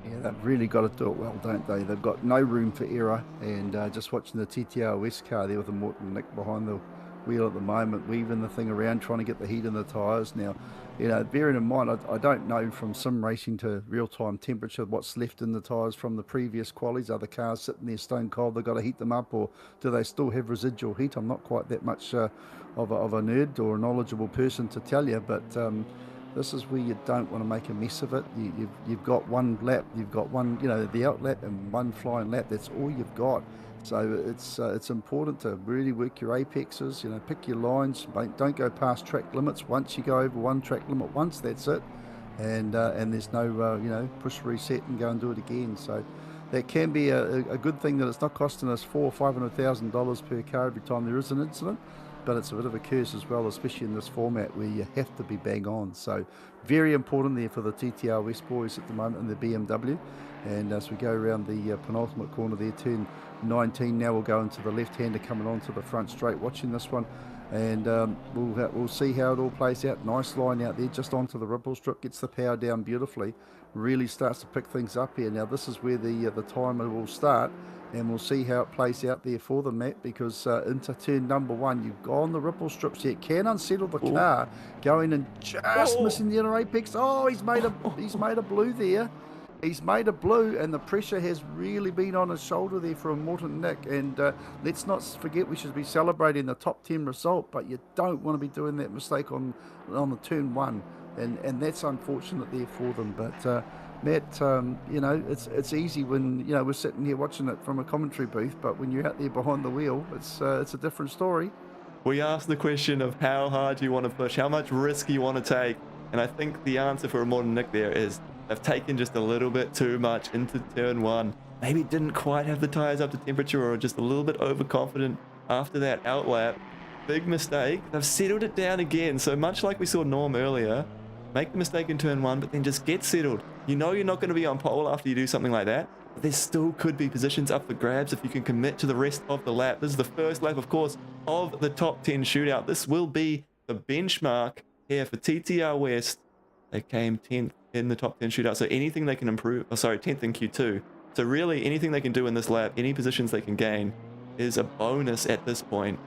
Yeah, they've really got to do it well, don't they? They've got no room for error, and just watching the TTROS car there with the Morton Nick behind the wheel at the moment, weaving the thing around, trying to get the heat in the tyres. Now, you know, bearing in mind, I don't know from sim racing to real-time temperature what's left in the tyres from the previous qualies. Are the cars sitting there stone cold, they've got to heat them up, or do they still have residual heat? I'm not quite that much of a nerd or a knowledgeable person to tell you, but this is where you don't want to make a mess of it. You've got one lap, you've got one, you know, the out lap and one flying lap. That's all you've got. So it's important to really work your apexes. You know, pick your lines. Don't go past track limits. Once you go over one track limit once, that's it. And there's no you know, push reset and go and do it again. So that can be a good thing, that it's not costing us $400,000 or $500,000 per car every time there is an incident. But it's a bit of a curse as well, especially in this format where you have to be bang on. So very important there for the TTROS boys at the moment in the BMW. And as we go around the penultimate corner there, turn 19, now we'll go into the left-hander coming onto the front straight, watching this one. And we'll see how it all plays out. Nice line out there, just onto the ripple strip, gets the power down beautifully. Really starts to pick things up here. Now this is where the timer will start, and we'll see how it plays out there for them, Matt, because into turn number 1, you've gone the ripple strips here. Can unsettle the car, going and just missing the inner apex. Oh, he's made a blue there. He's made a blue, and the pressure has really been on his shoulder there from Morton Nick. And let's not forget, we should be celebrating the top 10 result, but you don't want to be doing that mistake on the turn 1, and that's unfortunate there for them. But Matt, you know, it's easy when, you know, we're sitting here watching it from a commentary booth, but when you're out there behind the wheel, it's a different story. We asked the question of how hard you want to push, how much risk you want to take, and I think the answer for a Morton Nick there is they've taken just a little bit too much into turn 1. Maybe didn't quite have the tires up to temperature, or just a little bit overconfident after that outlap. Big mistake. They've settled it down again. So much like we saw Norm earlier, make the mistake in turn 1, but then just get settled. You know you're not going to be on pole after you do something like that, but there still could be positions up for grabs if you can commit to the rest of the lap. This is the first lap, of course, of the top 10 shootout. This will be the benchmark here for TTR West. They came 10th in the top 10 shootout, so anything they can improve, 10th in Q2. So really anything they can do in this lap, any positions they can gain, is a bonus at this point.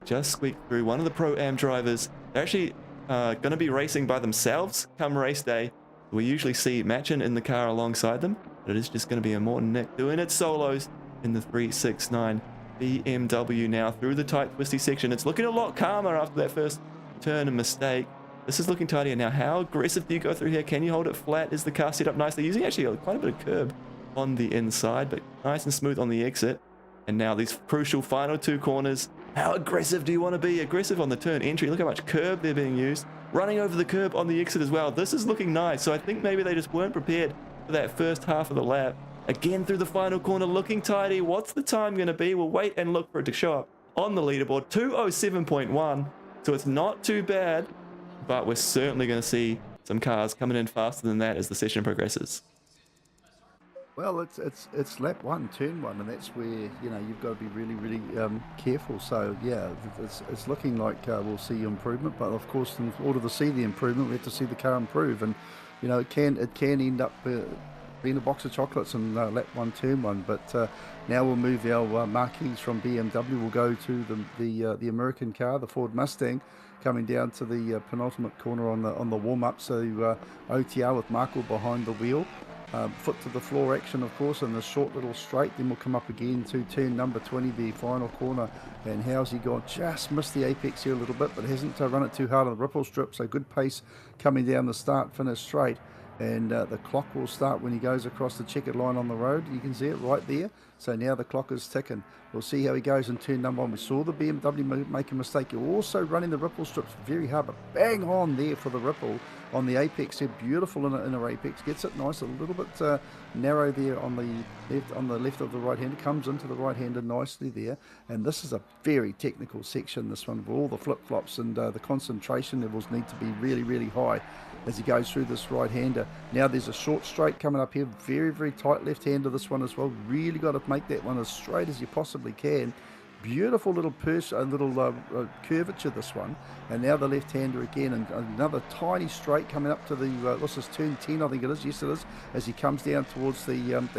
Just squeaked through. One of the Pro-Am drivers, they're actually going to be racing by themselves come race day. We usually see Machin in the car alongside them, but it is just going to be a Morton Nick doing its solos in the 369 BMW now through the tight twisty section. It's looking a lot calmer after that first turn and mistake. This is looking tidier now. How aggressive do you go through here? Can you hold it flat? Is the car set up nicely? Using actually quite a bit of curb on the inside, but nice and smooth on the exit. And now these crucial final 2 corners. How aggressive do you want to be? Aggressive on the turn entry. Look how much curb they're being used. Running over the curb on the exit as well. This is looking nice. So I think maybe they just weren't prepared for that first half of the lap. Again through the final corner, looking tidy. What's the time going to be? We'll wait and look for it to show up on the leaderboard. 2:07.1. So it's not too bad, but we're certainly going to see some cars coming in faster than that as the session progresses. Well, it's lap 1, turn 1, and that's where, you know, you've got to be really careful. So yeah, it's looking like we'll see improvement, but of course, in order to see the improvement, we have to see the car improve, and you know, it can end up being a box of chocolates in lap 1, turn 1. But now we'll move our marquees from BMW. We'll go to the American car, the Ford Mustang, coming down to the penultimate corner on the warm up. So OTR with Markle behind the wheel. Foot to the floor action, of course, in the short little straight. Then we'll come up again to turn number 20, the final corner. And how's he gone? Just missed the apex here a little bit, but hasn't run it too hard on the ripple strip. So good pace coming down the start-finish straight. And the clock will start when he goes across the checkered line on the road. You can see it right there. So now the clock is ticking. We'll see how he goes in turn number 1. We saw the BMW make a mistake. You're also running the ripple strips very hard, but bang on there for the ripple on the apex. They're beautiful in an inner apex. Gets it nice, a little bit narrow there on the left of the right hander. Comes into the right hander nicely there. And this is a very technical section, this one, with all the flip-flops, and the concentration levels need to be really, really high as he goes through this right hander. Now there's a short straight coming up here, very, very tight left hander this one as well. Really got to make that one as straight as you possibly can. Beautiful little curvature this one. And now the left hander again, and another tiny straight coming up to the this is turn 10, I think it is. Yes, it is, as he comes down towards the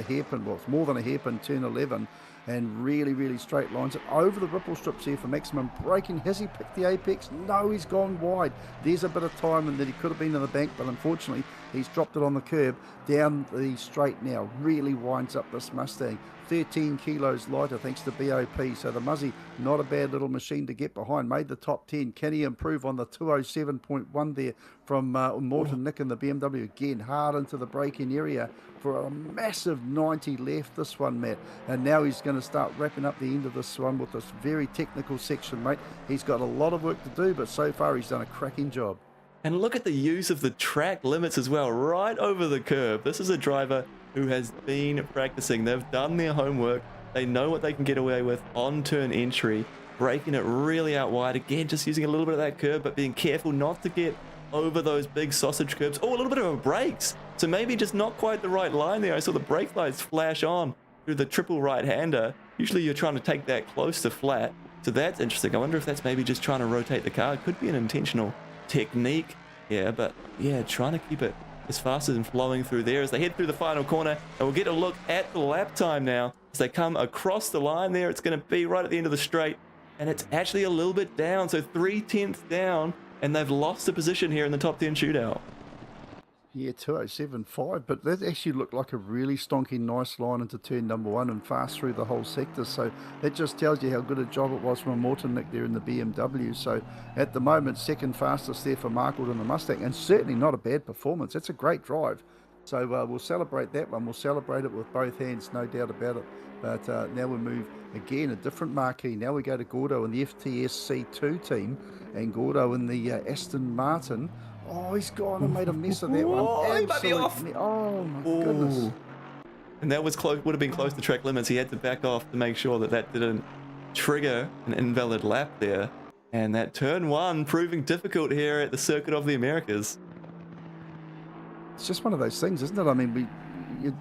hairpin. Well, it's more than a hairpin, turn 11. And really, really straight lines it over the ripple strips here for maximum braking. Has he picked the apex? No, he's gone wide. There's a bit of time and that he could have been in the bank, but unfortunately he's dropped it on the curb. Down the straight now, really winds up this Mustang. 13 kilos lighter thanks to BOP. So the Muzzy, not a bad little machine to get behind. Made the top 10. Can he improve on the 207.1 there from Morton Nick in the BMW? Again, hard into the braking area for a massive 90 left, this one, Matt. And now he's going to start wrapping up the end of this one with this very technical section, mate. He's got a lot of work to do, but so far he's done a cracking job. And look at the use of the track limits as well, right over the curb. This is a driver who has been practicing. They've done their homework. They know what they can get away with on turn entry, braking it really out wide. Again, just using a little bit of that curb, but being careful not to get over those big sausage curbs. Oh, a little bit of a brakes. So maybe just not quite the right line there. I saw the brake lights flash on through the triple right-hander. Usually you're trying to take that close to flat. So that's interesting. I wonder if that's maybe just trying to rotate the car. It could be an intentional technique here, but yeah, trying to keep it as fast and flowing through there as they head through the final corner. And we'll get a look at the lap time now as they come across the line there. It's going to be right at the end of the straight, and it's actually a little bit down, so 3/10 down, and they've lost a position here in the top 10 shootout. Yeah, 207.5, but that actually looked like a really stonky nice line into turn number 1 and fast through the whole sector. So that just tells you how good a job it was from Morton Nick there in the BMW. So at the moment, second fastest there for Markle in the Mustang, and certainly not a bad performance. That's a great drive. So we'll celebrate that one. We'll celebrate it with both hands, no doubt about it. But now we move again, a different marquee. Now we go to Gordo in the FTSC2 team, and Gordo in the Aston Martin. Oh, he's gone and made a mess of that one. Oh, he might be off. Oh, my goodness. And that was close, would have been close to track limits. He had to back off to make sure that that didn't trigger an invalid lap there. And that turn 1 proving difficult here at the Circuit of the Americas. It's just one of those things, isn't it? I mean, you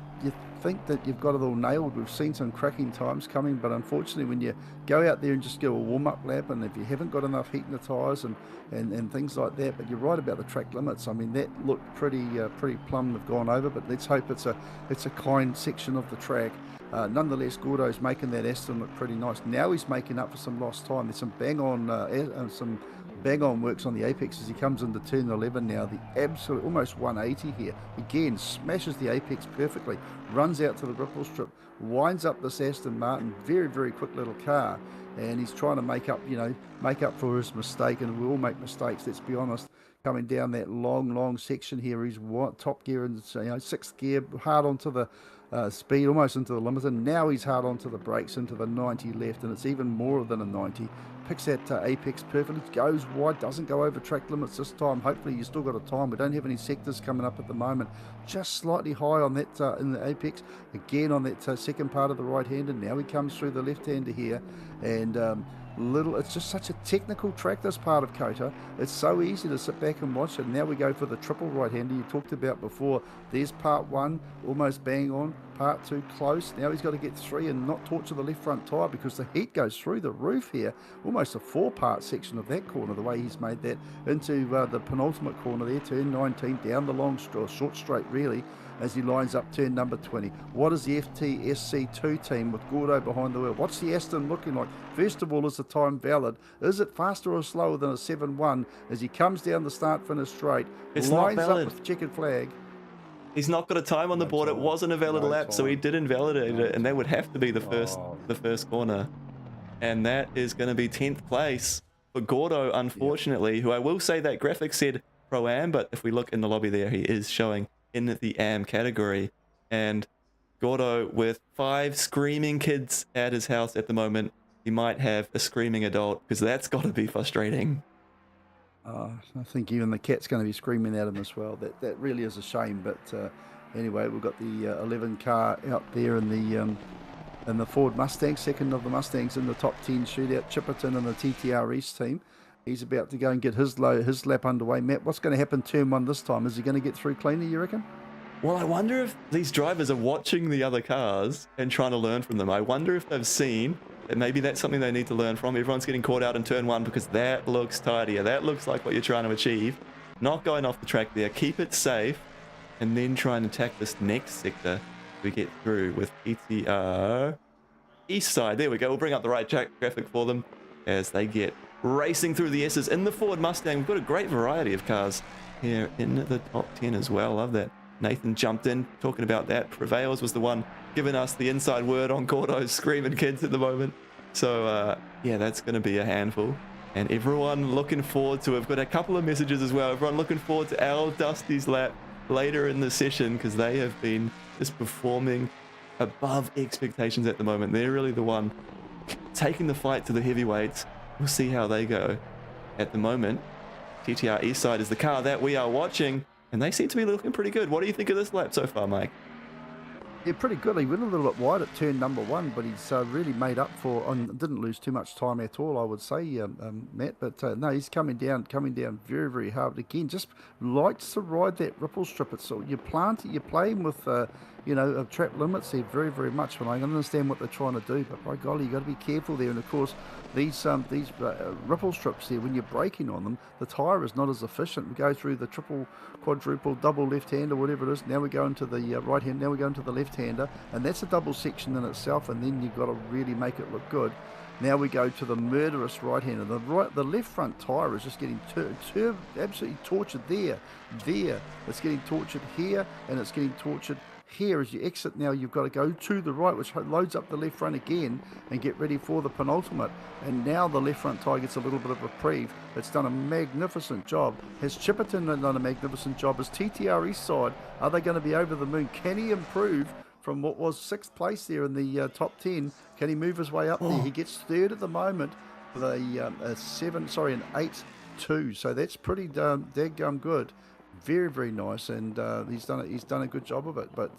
think that you've got it all nailed. We've seen some cracking times coming, but unfortunately when you go out there and just go a warm-up lap, and if you haven't got enough heat in the tyres and things like that, but you're right about the track limits. I mean, that looked pretty plumb have gone over, but let's hope it's a kind section of the track. Nonetheless, Gordo's making that Aston look pretty nice. Now he's making up for some lost time. There's some bang on works on the apex as he comes into turn 11 now. The absolute almost 180 here. Again, smashes the apex perfectly, runs out to the ripple strip, winds up this Aston Martin. Very, very quick little car, and he's trying to make up for his mistake, and we all make mistakes, let's be honest. Coming down that long section here, he's top gear and sixth gear, hard onto the speed, almost into the limit, and now he's hard onto the brakes into the 90 left, and it's even more than a 90. Picks that apex perfectly, goes wide, doesn't go over track limits this time. Hopefully you still got a time. We don't have any sectors coming up at the moment. Just slightly high on that in the apex. Again on that second part of the right-hander. Now he comes through the left-hander here, and it's just such a technical track, this part of COTA. It's so easy to sit back and watch it. Now we go for the triple right-hander you talked about before. There's part 1 almost bang on, part 2 close. Now he's got to get 3 and not torture the left front tyre, because the heat goes through the roof here. Almost a 4-part section of that corner, the way he's made that into the penultimate corner there, turn 19, down the long short straight really, as he lines up turn number 20. What is the FTSC2 team with Gordo behind the wheel? What's the Aston looking like? First of all, is the time valid? Is it faster or slower than a 7.1 as he comes down the start-finish straight? It's lines not valid. Up with checkered flag. He's not got a time on the board. It wasn't a valid lap, so he did invalidate it, and that would have to be the first corner. And that is going to be 10th place for Gordo, unfortunately, who I will say that graphic said Pro-Am, but if we look in the lobby there, he is showing in the AM category. And Gordo, with 5 screaming kids at his house at the moment, he might have a screaming adult, because that's got to be frustrating. I think even the cat's going to be screaming at him as well. That really is a shame. But anyway, we've got the 11 car out there in the Ford Mustang, second of the Mustangs in the top 10 shootout. Chipperton and the TTR East team. He's about to go and get his lap underway. Matt, what's going to happen turn 1 this time? Is he going to get through cleanly, you reckon? Well, I wonder if these drivers are watching the other cars and trying to learn from them. I wonder if they've seen that maybe that's something they need to learn from. Everyone's getting caught out in turn 1 because that looks tidier. That looks like what you're trying to achieve. Not going off the track there. Keep it safe and then try and attack this next sector we get through with ETR East side. There we go. We'll bring up the right graphic for them as they get racing through the S's in the Ford Mustang. We've got a great variety of cars here in the top 10 as well. Love that. Nathan jumped in talking about that. Prevails was the one giving us the inside word on Gordo's screaming kids at the moment. So yeah, that's going to be a handful. And everyone looking forward to it. We've got a couple of messages as well. Everyone looking forward to Al Dusty's lap later in the session, because they have been just performing above expectations at the moment. They're really the one taking the fight to the heavyweights. We'll see how they go. At the moment, TTR Eastside is the car that we are watching, and they seem to be looking pretty good. What do you think of this lap so far, Mike? Yeah, pretty good. He went a little bit wide at turn number 1, but he's really made up for, and didn't lose too much time at all, I would say, Matt. But no, he's coming down very, very hard again. Just likes to ride that ripple strip. It's so you're playing with, trap limits there very, very much. When I understand what they're trying to do, but by golly, you got to be careful there. And of course, these ripple strips there, when you're braking on them, the tyre is not as efficient. We go through the triple, quadruple, double left-hander, whatever it is. Now we go into the right hand. Now we go into the left-hander, and that's a double section in itself. And then you've got to really make it look good. Now we go to the murderous right-hander. The left front tyre is just getting absolutely tortured there. It's getting tortured here, and it's getting tortured here. As you exit now, you've got to go to the right, which loads up the left front again and get ready for the penultimate. And now the left front tyre gets a little bit of reprieve. It's done a magnificent job. Has Chipperton done a magnificent job? Is TTR East side, are they going to be over the moon? Can he improve from what was 6th place there in the top 10? Can he move his way up there? He gets 3rd at the moment with an 8-2. So that's pretty daggum good. Very, very nice, and he's done a good job of it. But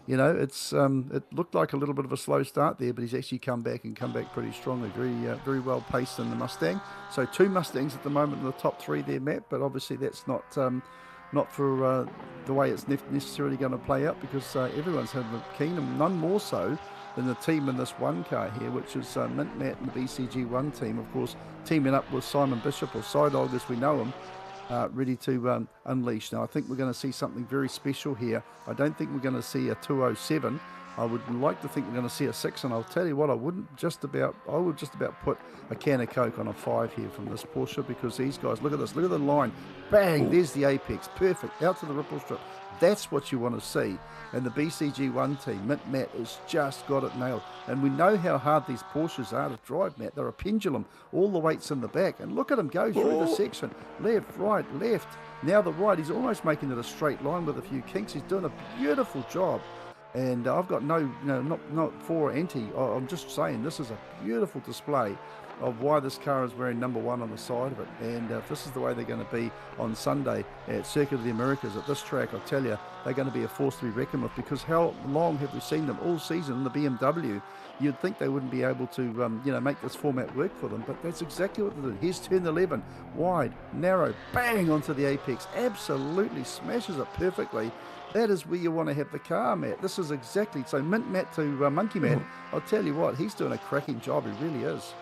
it looked like a little bit of a slow start there, but he's actually come back pretty strongly. Very well paced in the Mustang. So 2 Mustangs at the moment in the top 3 there, Matt. But obviously that's not for the way it's necessarily going to play out, because everyone's had the keen, and none more so than the team in this one car here, which is Mint Matt and the BCG1 team, of course, teaming up with Simon Bishop, or Sidog as we know him. Ready to unleash. Now I think we're going to see something very special here. I don't think we're going to see a 207. I would like to think we're going to see a 6, and I'll tell you what, I would just about put a can of Coke on a 5 here from this Porsche, because these guys, look at this, look at the line, bang, there's the apex, perfect, out to the ripple strip. That's what you want to see. And the BCG1 team, Mint Matt, has just got it nailed. And we know how hard these Porsches are to drive, Matt. They're a pendulum. All the weight's in the back. And look at him go through the section. Left, right, left. Now the right. He's almost making it a straight line with a few kinks. He's doing a beautiful job. And I've got not for or anti. I'm just saying this is a beautiful display of why this car is wearing number 1 on the side of it. And if this is the way they're going to be on Sunday at Circuit of the Americas at this track, I tell you, they're going to be a force to be reckoned with, because how long have we seen them all season in the BMW? You'd think they wouldn't be able to make this format work for them, but that's exactly what they do. Here's turn 11, wide, narrow, bang onto the apex, absolutely smashes it perfectly. That is where you want to have the car, Matt. This is exactly, so Mint Matt to Monkey Matt, I'll tell you what, he's doing a cracking job, he really is.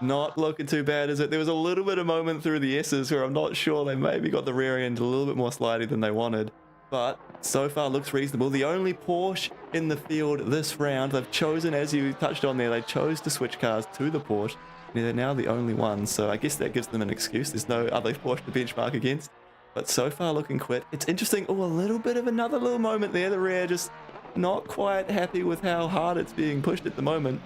Not looking too bad, is it? There was a little bit of moment through the S's where I'm not sure they maybe got the rear end a little bit more slidey than they wanted, but so far looks reasonable. The only Porsche in the field this round, they've chosen, as you touched on there, they chose to switch cars to the Porsche. They're now the only one, so I guess that gives them an excuse. There's no other Porsche to benchmark against, but so far looking quit. It's interesting. Oh, a little bit of another little moment there. The rear just not quite happy with how hard it's being pushed at the moment.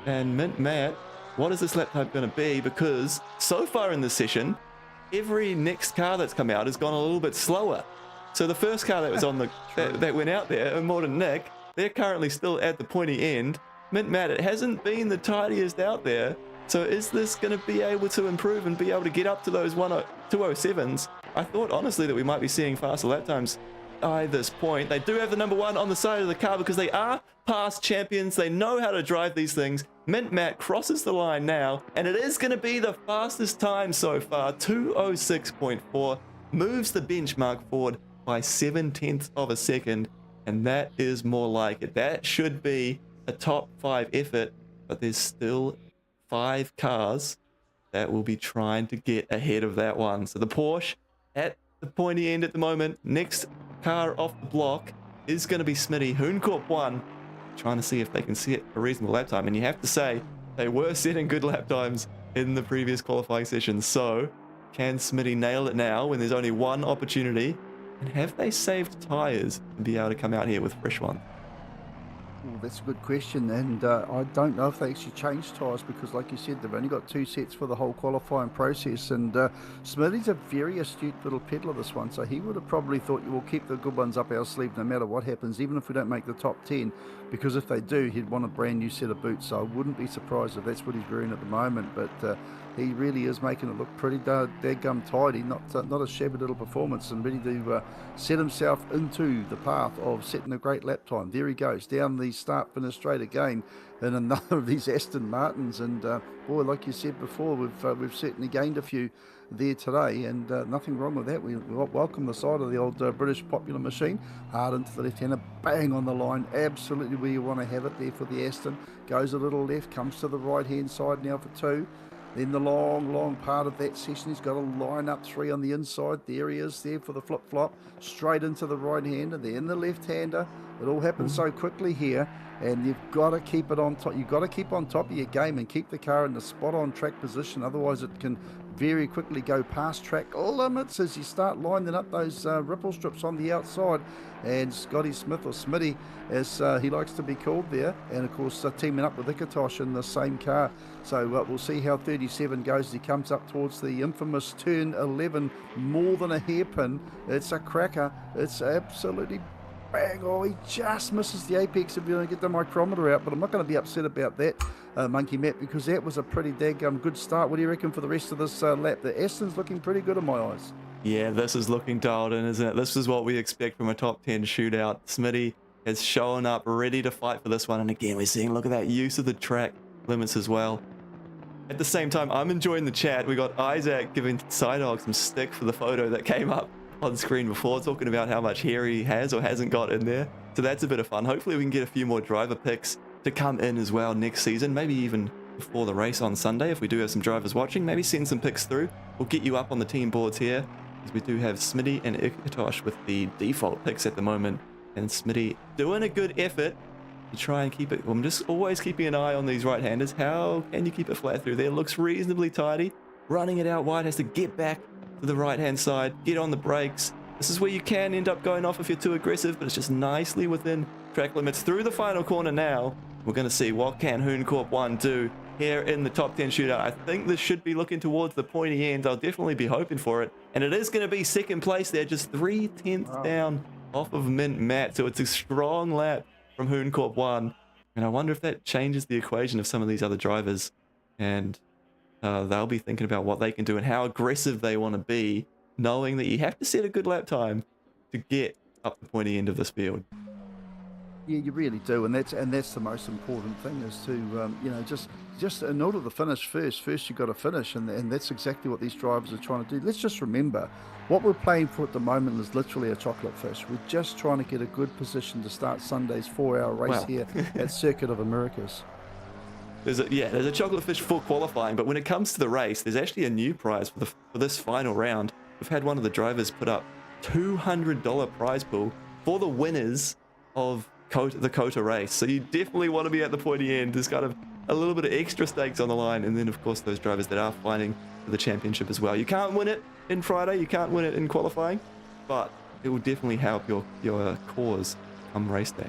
And Mint Matt, what is this lap time going to be? Because so far in this session, every next car that's come out has gone a little bit slower. So the first car that was on the that went out there, Modern Nick, they're currently still at the pointy end. Mint Matt, it hasn't been the tidiest out there. So is this going to be able to improve and be able to get up to those 207s? I thought honestly that we might be seeing faster lap times by this point. They do have the number 1 on the side of the car because they are past champions. They know how to drive these things. Mint Matt crosses the line now, and it is going to be the fastest time so far. 206.4 moves the benchmark forward by 0.7 of a second, and that is more like it. That should be a top 5 effort, but there's still 5 cars that will be trying to get ahead of that one. So the Porsche at the pointy end at the moment. Next car off the block is going to be Smitty. Hooncorp 1, trying to see if they can set a reasonable lap time. And you have to say, they were setting good lap times in the previous qualifying sessions. So can Smitty nail it now when there's only one opportunity? And have they saved tyres to be able to come out here with fresh ones? Well, that's a good question, and I don't know if they actually changed tyres because, like you said, they've only got 2 sets for the whole qualifying process, and Smitty's a very astute little peddler, this one, so he would have probably thought, we'll keep the good ones up our sleeve no matter what happens, even if we don't make the top 10, because if they do, he'd want a brand new set of boots, so I wouldn't be surprised if that's what he's wearing at the moment, but he really is making it look pretty dadgum tidy, not a shabby little performance, and ready to set himself into the path of setting a great lap time. There he goes, down the start-finish straight again in another of these Aston Martins, and boy, like you said before, we've certainly gained a few there today, and nothing wrong with that. We welcome the side of the old British popular machine, hard into the left-hander, bang on the line, absolutely where you want to have it there for the Aston. Goes a little left, comes to the right-hand side now for 2. Then the long part of that session, he's got a line up 3 on the inside. There he is there for the flip-flop, straight into the right-hander, then the left-hander. It all happens so quickly here, and you've got to keep it on top. You've got to keep on top of your game and keep the car in the spot-on track position. Otherwise, it can very quickly go past track limits as you start lining up those ripple strips on the outside. And Scotty Smith, or Smitty as he likes to be called there, and of course teaming up with Ikatosh in the same car. So we'll see how 37 goes as he comes up towards the infamous turn 11, more than a hairpin. It's a cracker. It's absolutely bang. Oh, he just misses the apex if you don't get the micrometer out, but I'm not going to be upset about that, Monkey Matt, because that was a pretty daggum good start. What do you reckon for the rest of this lap? The Aston's looking pretty good in my eyes. Yeah, this is looking dialed in, isn't it? This is what we expect from a top 10 shootout. Smitty has shown up ready to fight for this one, and again, we're seeing, look at that use of the track limits as well. At the same time, I'm enjoying the chat. We got Isaac giving Sidehog some stick for the photo that came up on screen before, talking about how much hair he has or hasn't got in there. So that's a bit of fun. Hopefully we can get a few more driver picks to come in as well next season, maybe even before the race on Sunday. If we do have some drivers watching, maybe send some picks through. We'll get you up on the team boards here, because we do have Smitty and Ikatosh with the default picks at the moment. And Smitty doing a good effort to try and keep it. Well, I'm just always keeping an eye on these right-handers. How can you keep it flat through there? Looks reasonably tidy. Running it out wide, has to get back to the right-hand side, get on the brakes. This is where you can end up going off if you're too aggressive, but it's just nicely within track limits. Through the final corner now, we're going to see what can Hooncorp 1 do here in the top 10 shootout. I think this should be looking towards the pointy end. I'll definitely be hoping for it. And it is going to be second place there, just 0.3 down off of Mint Matt. So it's a strong lap from Hooncorp 1. And I wonder if that changes the equation of some of these other drivers. And they'll be thinking about what they can do and how aggressive they want to be, knowing that you have to set a good lap time to get up the pointy end of this field. Yeah, you really do, and that's the most important thing, is to you know, just in order to finish first you've got to finish, and that's exactly what these drivers are trying to do. Let's just remember, what we're playing for at the moment is literally a chocolate fish. We're just trying to get a good position to start Sunday's 4-hour race here at Circuit of Americas. There's a chocolate fish for qualifying, but when it comes to the race, there's actually a new prize for this final round. We've had one of the drivers put up $200 prize pool for the winners of the COTA race. So you definitely want to be at the pointy end. There's kind of a little bit of extra stakes on the line, and then of course those drivers that are fighting for the championship as well. You can't win it in Friday, you can't win it in qualifying, but it will definitely help your cause come race day.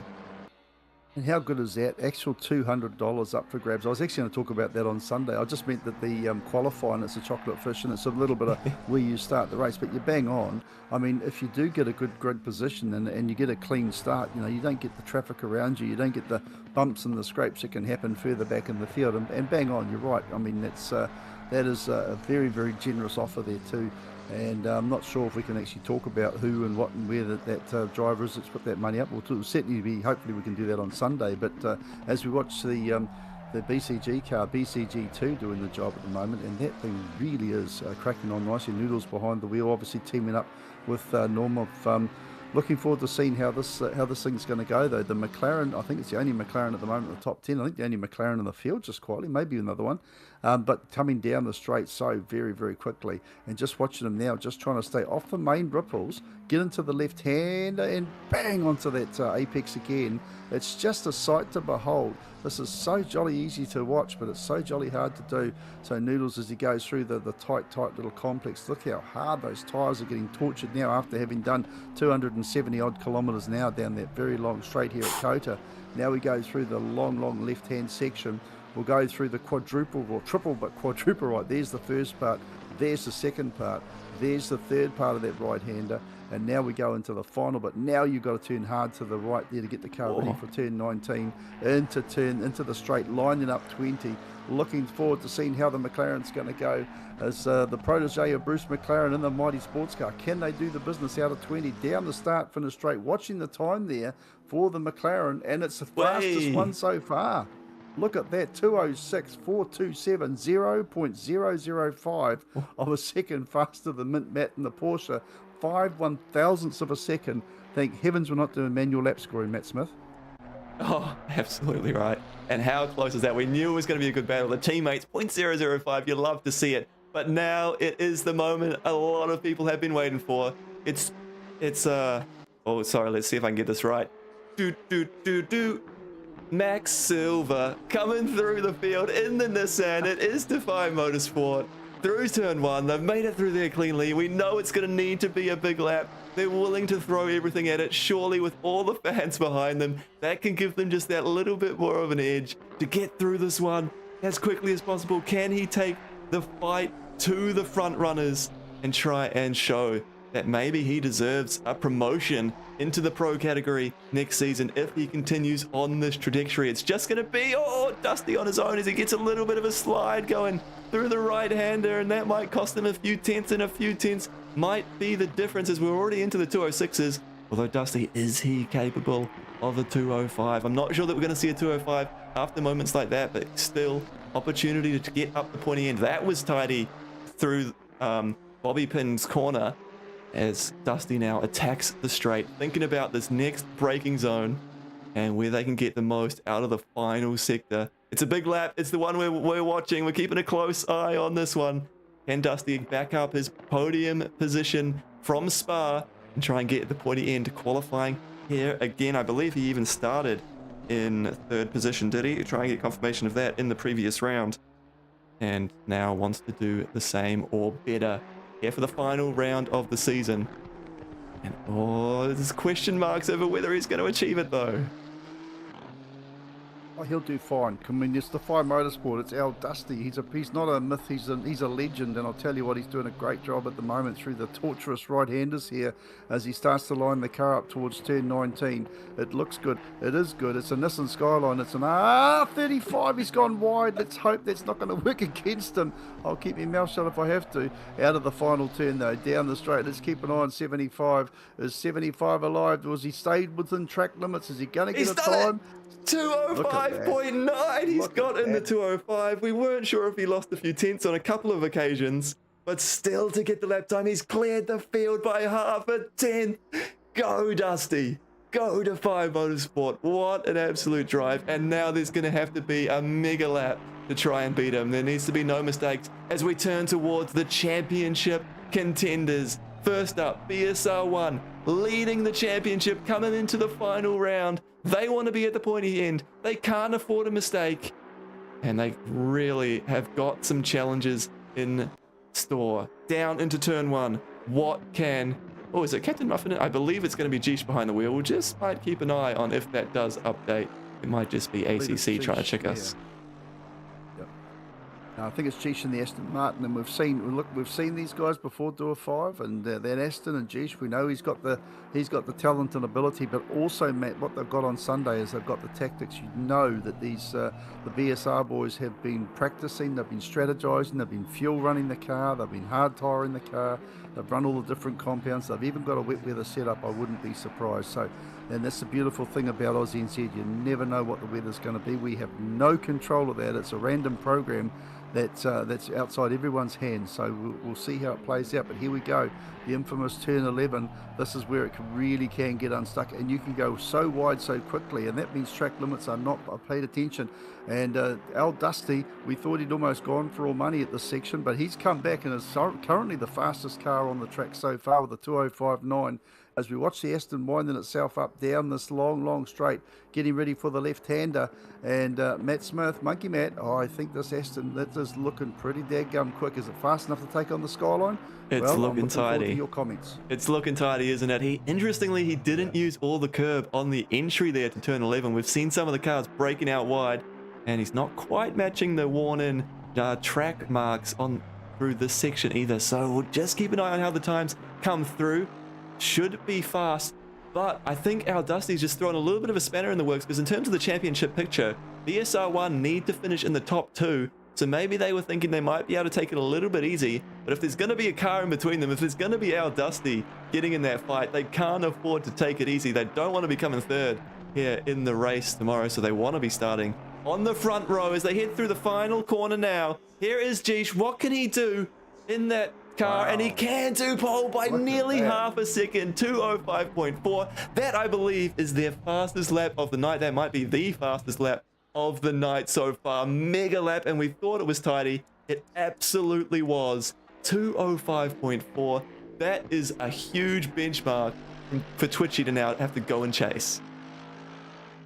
And how good is that? Actual $200 up for grabs. I was actually going to talk about that on Sunday. I just meant that the qualifying, it's a chocolate fish, and it's a little bit of where you start the race. But you're bang on. I mean, if you do get a good grid position and you get a clean start, you know, you don't get the traffic around you. You don't get the bumps and the scrapes that can happen further back in the field. And bang on, you're right. I mean, that is a very, very generous offer there too. And I'm not sure if we can actually talk about who and what and where that driver is that's put that money up. We'll certainly be, hopefully we can do that on Sunday. But as we watch the BCG car, BCG2 doing the job at the moment, and that thing really is cracking on nicely. Noodles behind the wheel, obviously teaming up with Norm. Looking forward to seeing how this thing's going to go, though. The McLaren, I think it's the only McLaren at the moment in the top 10. I think the only McLaren in the field, just quietly, maybe another one. But coming down the straight so very, very quickly. And just watching them now, just trying to stay off the main ripples, get into the left-hander and bang onto that apex again. It's just a sight to behold. This is so jolly easy to watch, but it's so jolly hard to do. So Noodles, as he goes through the tight little complex, look how hard those tyres are getting tortured now after having done 270 odd kilometres an hour down that very long straight here at COTA. Now we go through the long left-hand section. We'll go through the quadruple, or triple, but quadruple, right? There's the first part. There's the second part. There's the third part of that right-hander. And now we go into the final, but now you've got to turn hard to the right there to get the car ready for turn 19, into the straight, lining up 20. Looking forward to seeing how the McLaren's going to go as the protege of Bruce McLaren in the mighty sports car. Can they do the business out of 20 down the start, finish straight? Watching the time there for the McLaren, and it's the fastest one so far. Look at that, 206.427, 0.005 of a second faster than Mint Matt and the Porsche. 5/1000ths of a second. Thank heavens we're not doing manual lap scoring, Matt Smith. Oh, absolutely right. And how close is that? We knew it was going to be a good battle. The teammates, 0.005, you love to see it. But now it is the moment a lot of people have been waiting for. Oh, sorry, let's see if I can get this right. Max Silver coming through the field in the Nissan. It is Defy Motorsport. Through turn one, they've made it through there cleanly. We know it's going to need to be a big lap. They're willing to throw everything at it. Surely with all the fans behind them, that can give them just that little bit more of an edge to get through this one as quickly as possible. Can he take the fight to the front runners and try and show that maybe he deserves a promotion into the pro category next season if he continues on this trajectory? It's just going to be, Dusty on his own as he gets a little bit of a slide going through the right-hander, and that might cost him a few tenths, and a few tenths might be the difference as we're already into the 206s. Although Dusty, is he capable of a 205? I'm not sure that we're going to see a 205 after moments like that, but still opportunity to get up the pointy end. That was tidy through Bobby Pin's corner as Dusty now attacks the straight, thinking about this next braking zone and where they can get the most out of the final sector. It's a big lap. It's the one we're watching. We're keeping a close eye on this one. Can Dusty back up his podium position from Spa and try and get the pointy end, qualifying here again? I believe he even started in third position, did he? Try and get confirmation of that in the previous round. And now wants to do the same or better here for the final round of the season. And there's question marks over whether he's going to achieve it though. Oh, he'll do fine. I mean, it's Defy Motorsport. It's our Dusty. He's not a myth. He's a legend. And I'll tell you what, he's doing a great job at the moment through the torturous right-handers here as he starts to line the car up towards turn 19. It looks good. It is good. It's a Nissan Skyline. It's an R35. He's gone wide. Let's hope that's not going to work against him. I'll keep my mouth shut if I have to. Out of the final turn, though. Down the straight. Let's keep an eye on 75. Is 75 alive? Was he stayed within track limits? Is he going to get a time? 205.9. He's got in the 205. We weren't sure if he lost a few tenths on a couple of occasions, but still to get the lap time, he's cleared the field by half a tenth. Go Dusty. Go Defy Motorsport. What an absolute drive. And now there's going to have to be a mega lap to try and beat him. There needs to be no mistakes as we turn towards the championship contenders. First up, BSR1 leading the championship, coming into the final round. They want to be at the pointy end. They can't afford a mistake. And they really have got some challenges in store. Down into turn one. What can... is it Captain Muffin? I believe it's going to be Jeesh behind the wheel. We'll just might keep an eye on if that does update. It might just be I believe it's ACC trying to Jeesh, trick us. Yep. I think it's Jeesh and the Aston Martin, and we've seen these guys before do a 5, and that Aston and Jeesh, we know he's got the talent and ability, but also, Matt, what they've got on Sunday is they've got the tactics. You know that these the BSR boys have been practicing, they've been strategizing, they've been fuel running the car, they've been hard tiring the car, they've run all the different compounds, they've even got a wet weather setup. I wouldn't be surprised. So, and that's the beautiful thing about AUSNZ. You never know what the weather's going to be. We have no control of that. It's a random program that's outside everyone's hands. So we'll see how it plays out. But here we go, the infamous turn 11. This is where it really can get unstuck, and you can go so wide so quickly, and that means track limits are not. I paid attention, and Al Dusty, we thought he'd almost gone for all money at this section, but he's come back and is currently the fastest car on the track so far with a 2:05.9. As we watch the Aston winding itself up down this long straight, getting ready for the left-hander. And Matt Smith, Monkey Matt, I think this Aston, that is looking pretty daggum quick. Is it fast enough to take on the skyline? It's well, looking I'm looking forward tidy. to your comments. It's looking tidy, isn't it? Interestingly, he didn't use all the curb on the entry there to turn 11. We've seen some of the cars breaking out wide, and he's not quite matching the worn-in track marks on through this section either. So we'll just keep an eye on how the times come through. Should be fast, but I think our Dusty's just thrown a little bit of a spanner in the works, because in terms of the championship picture, BSR1 need to finish in the top 2, so maybe they were thinking they might be able to take it a little bit easy, but if there's going to be a car in between them, if there's going to be our Dusty getting in that fight, they can't afford to take it easy. They don't want to be coming third here in the race tomorrow, so they want to be starting on the front row as they head through the final corner now. Here is Jeesh. What can he do in that car? Wow. And he can do pole by nearly half a second, 2:05.4. That, I believe, is their fastest lap of the night. That might be the fastest lap of the night so far. Mega lap, and we thought it was tidy. It absolutely was. 2:05.4. That is a huge benchmark for Twitchy to now have to go and chase.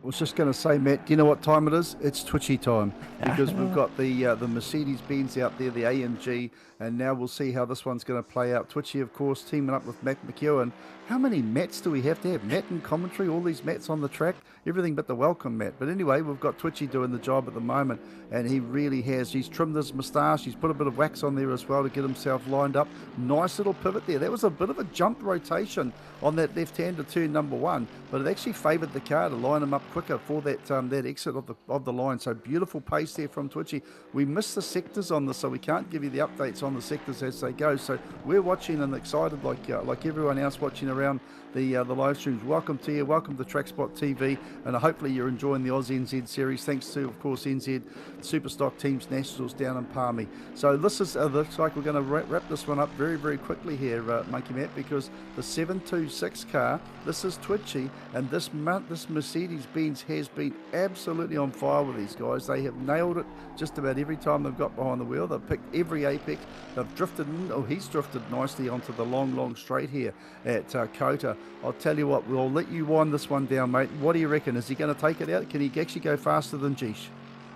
I was just going to say, Matt, do you know what time it is? It's Twitchy time, because we've got the Mercedes-Benz out there, the AMG, and now we'll see how this one's going to play out. Twitchy, of course, teaming up with Matt McEwen. How many Matts do we have to have? Matt and commentary, all these Matts on the track, everything but the welcome Matt. But anyway, we've got Twitchy doing the job at the moment, and he really has. He's trimmed his moustache. He's put a bit of wax on there as well to get himself lined up. Nice little pivot there. That was a bit of a jump rotation on that left-hander turn number 1, but it actually favoured the car to line him up quicker for that that exit of the line. So beautiful pace there from Twitchy. We missed the sectors on this, so we can't give you the updates on the sectors as they go. So we're watching and excited like everyone else watching around the live streams. Welcome to you, welcome to TrackSpot TV, and hopefully you're enjoying the AUSNZ series. Thanks to, of course, NZ Superstock Teams Nationals down in Palmy. So this is looks like we're going to wrap this one up very quickly here, Monkey Matt, because the 726 car, this is Twitchy, and this Mercedes-Benz has been absolutely on fire with these guys. They have nailed it just about every time they've got behind the wheel. They've picked every apex. They've drifted in. Oh, he's drifted nicely onto the long straight here at COTA. I'll tell you what, we'll let you wind this one down, mate. What do you reckon? Is he going to take it out? Can he actually go faster than Jeesh?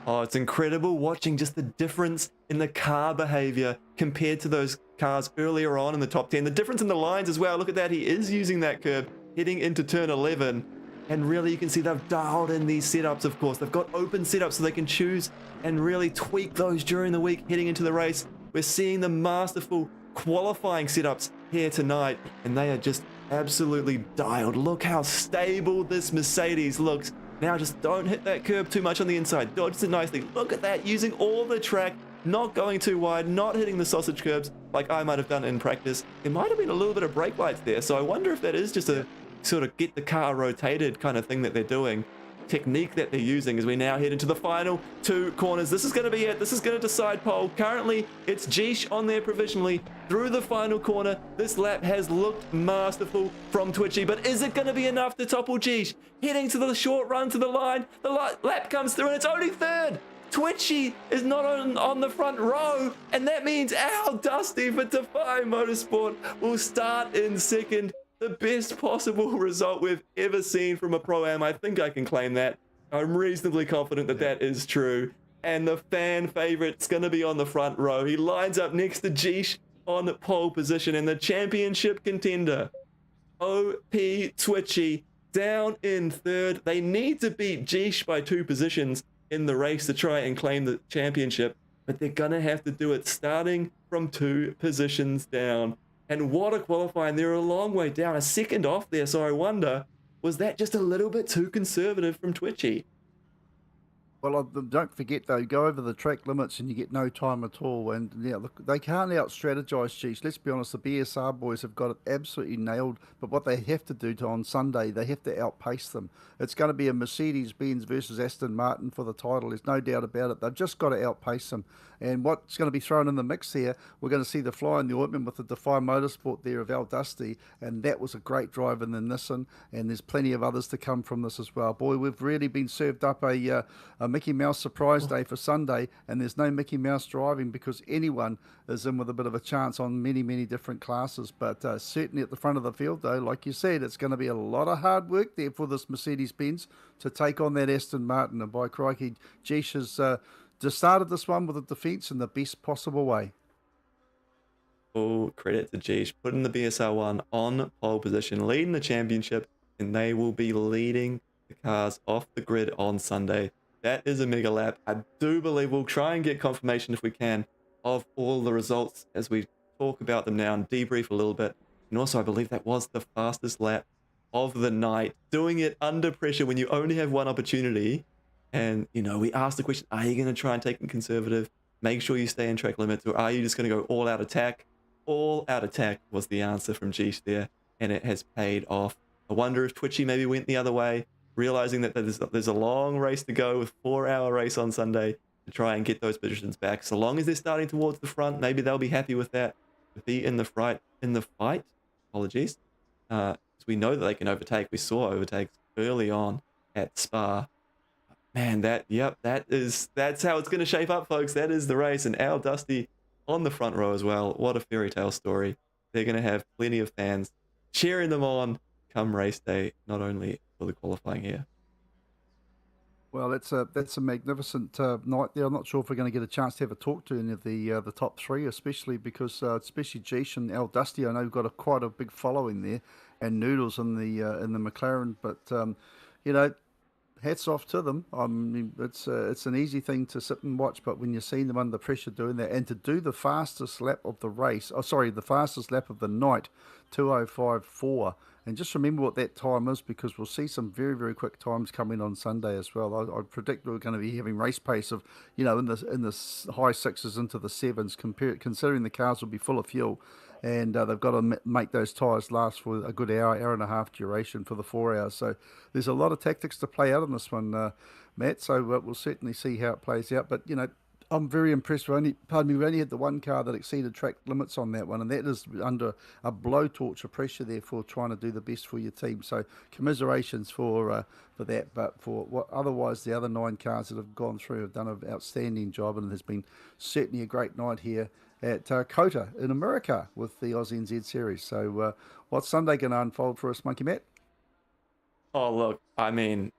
Oh, it's incredible watching just the difference in the car behavior compared to those cars earlier on in the top 10. The difference in the lines as well. Look at that. He is using that curb heading into turn 11. And really, you can see they've dialed in these setups, of course. They've got open setups so they can choose and really tweak those during the week heading into the race. We're seeing the masterful qualifying setups here tonight, and they are just absolutely dialed. Look how stable this Mercedes looks. Now just don't hit that curb too much on the inside. Dodge it nicely. Look at that, using all the track, not going too wide, not hitting the sausage curbs like I might have done in practice. There might have been a little bit of brake lights there, so I wonder if that is just a sort of get the car rotated kind of thing that they're doing. Technique that they're using as we now head into the final 2 corners. This is going to be it. This is going to decide pole. Currently, it's Jeesh on there provisionally through the final corner. This lap has looked masterful from Twitchy, but is it going to be enough to topple Jeesh? Heading to the short run to the line. The lap comes through and it's only third. Twitchy is not on the front row, and that means our Dusty for Defy Motorsport will start in second. The best possible result we've ever seen from a Pro-Am. I think I can claim that. I'm reasonably confident that that is true. And the fan favorite's going to be on the front row. He lines up next to Jeesh on pole position, and the championship contender, OP Twitchy, down in third. They need to beat Jeesh by 2 positions in the race to try and claim the championship, but they're going to have to do it starting from 2 positions down. And what a qualifying. They're a long way down, a second off there. So I wonder, was that just a little bit too conservative from Twitchy? Well, don't forget though, go over the track limits and you get no time at all. And yeah, look, they can't out-strategize Chiefs. Let's be honest, the BSR boys have got it absolutely nailed. But what they have to do on Sunday, they have to outpace them. It's going to be a Mercedes-Benz versus Aston Martin for the title. There's no doubt about it. They've just got to outpace them. And what's going to be thrown in the mix here, we're going to see the fly in the ointment with the Defy Motorsport there of Al Dusty, and that was a great drive in the Nissan, and there's plenty of others to come from this as well. Boy, we've really been served up a Mickey Mouse surprise day for Sunday, and there's no Mickey Mouse driving because anyone is in with a bit of a chance on many, many different classes. But certainly at the front of the field, though, like you said, it's going to be a lot of hard work there for this Mercedes-Benz to take on that Aston Martin. And by crikey, Jeesh has just started this one with a defence in the best possible way. Full credit to Jeesh, putting the BSR1 on pole position, leading the championship, and they will be leading the cars off the grid on Sunday. That is a mega lap. I do believe we'll try and get confirmation if we can of all the results as we talk about them now and debrief a little bit. And also, I believe that was the fastest lap of the night, doing it under pressure when you only have one opportunity. And, you know, we asked the question, are you going to try and take it conservative, make sure you stay in track limits, or are you just going to go all out attack? All out attack was the answer from Jeesh there, and it has paid off. I wonder if Twitchy maybe went the other way, realizing that there's a long race to go with 4-hour race on Sunday to try and get those positions back. So long as they're starting towards the front, maybe they'll be happy with that. To be in the fight, apologies. So we know that they can overtake. We saw overtakes early on at Spa. Man, that's how it's going to shape up, folks. That is the race, and Al Dusty on the front row as well. What a fairy tale story. They're going to have plenty of fans cheering them on come race day, not only for the qualifying here. Well, that's a magnificent night there. I'm not sure if we're going to get a chance to have a talk to any of the top three, especially because especially Jeesh and Al Dusty, I know we've got quite a big following there, and Noodles in the McLaren. But you know, hats off to them. I mean, it's an easy thing to sit and watch, but when you're seeing them under pressure doing that, and to do the fastest lap of the race, the fastest lap of the night, 2:05.4. And just remember what that time is, because we'll see some very, very quick times coming on Sunday as well. I predict we're going to be having race pace of, you know, in the high sixes into the sevens, considering the cars will be full of fuel, and they've got to make those tyres last for a good hour and a half duration for the 4 hours. So there's a lot of tactics to play out on this one, Matt. So we'll certainly see how it plays out. But, you know, I'm very impressed. We only had the one car that exceeded track limits on that one, and that is under a blowtorch of pressure there for trying to do the best for your team. So commiserations for that. But for what otherwise the other 9 cars that have gone through have done an outstanding job, and there's been certainly a great night here at COTA in America with the AUSNZ Series. So what's Sunday going to unfold for us, Monkey Matt? Oh, look, I mean,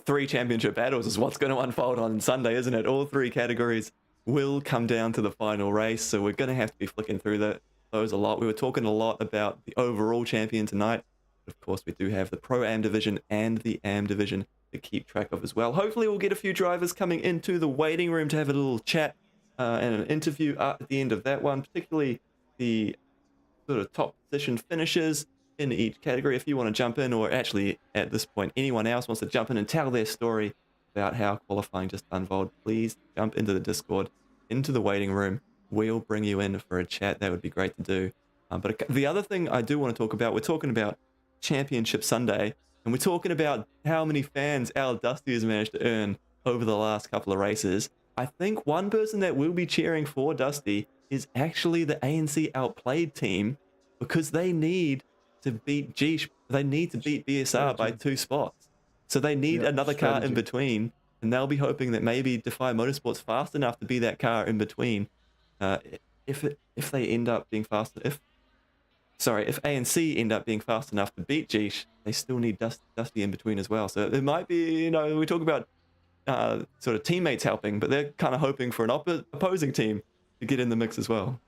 3 championship battles is what's going to unfold on Sunday, isn't it? All 3 categories will come down to the final race, so we're going to have to be flicking through those a lot. We were talking a lot about the overall champion tonight. Of course, we do have the Pro-Am division and the Am division to keep track of as well. Hopefully, we'll get a few drivers coming into the waiting room to have a little chat and an interview at the end of that one, particularly the sort of top position finishers in each category. If you want to jump in, or actually at this point anyone else wants to jump in and tell their story about how qualifying just unfolded, please jump into the Discord, into the waiting room. We'll bring you in for a chat. That would be great to do. But the other thing I do want to talk about, we're talking about Championship Sunday, and we're talking about how many fans Al Dusty has managed to earn over the last couple of races. I think one person that will be cheering for Dusty is actually the ANC Outplayed team, because they need to beat Jeesh. They need to beat BSR by 2 spots. So they need another car in between, and they'll be hoping that maybe Defy Motorsport's fast enough to be that car in between. If they end up being fast, if ANC end up being fast enough to beat Jeesh, they still need Dusty in between as well. So there might be, you know, we talk about sort of teammates helping, but they're kind of hoping for an opposing team to get in the mix as well.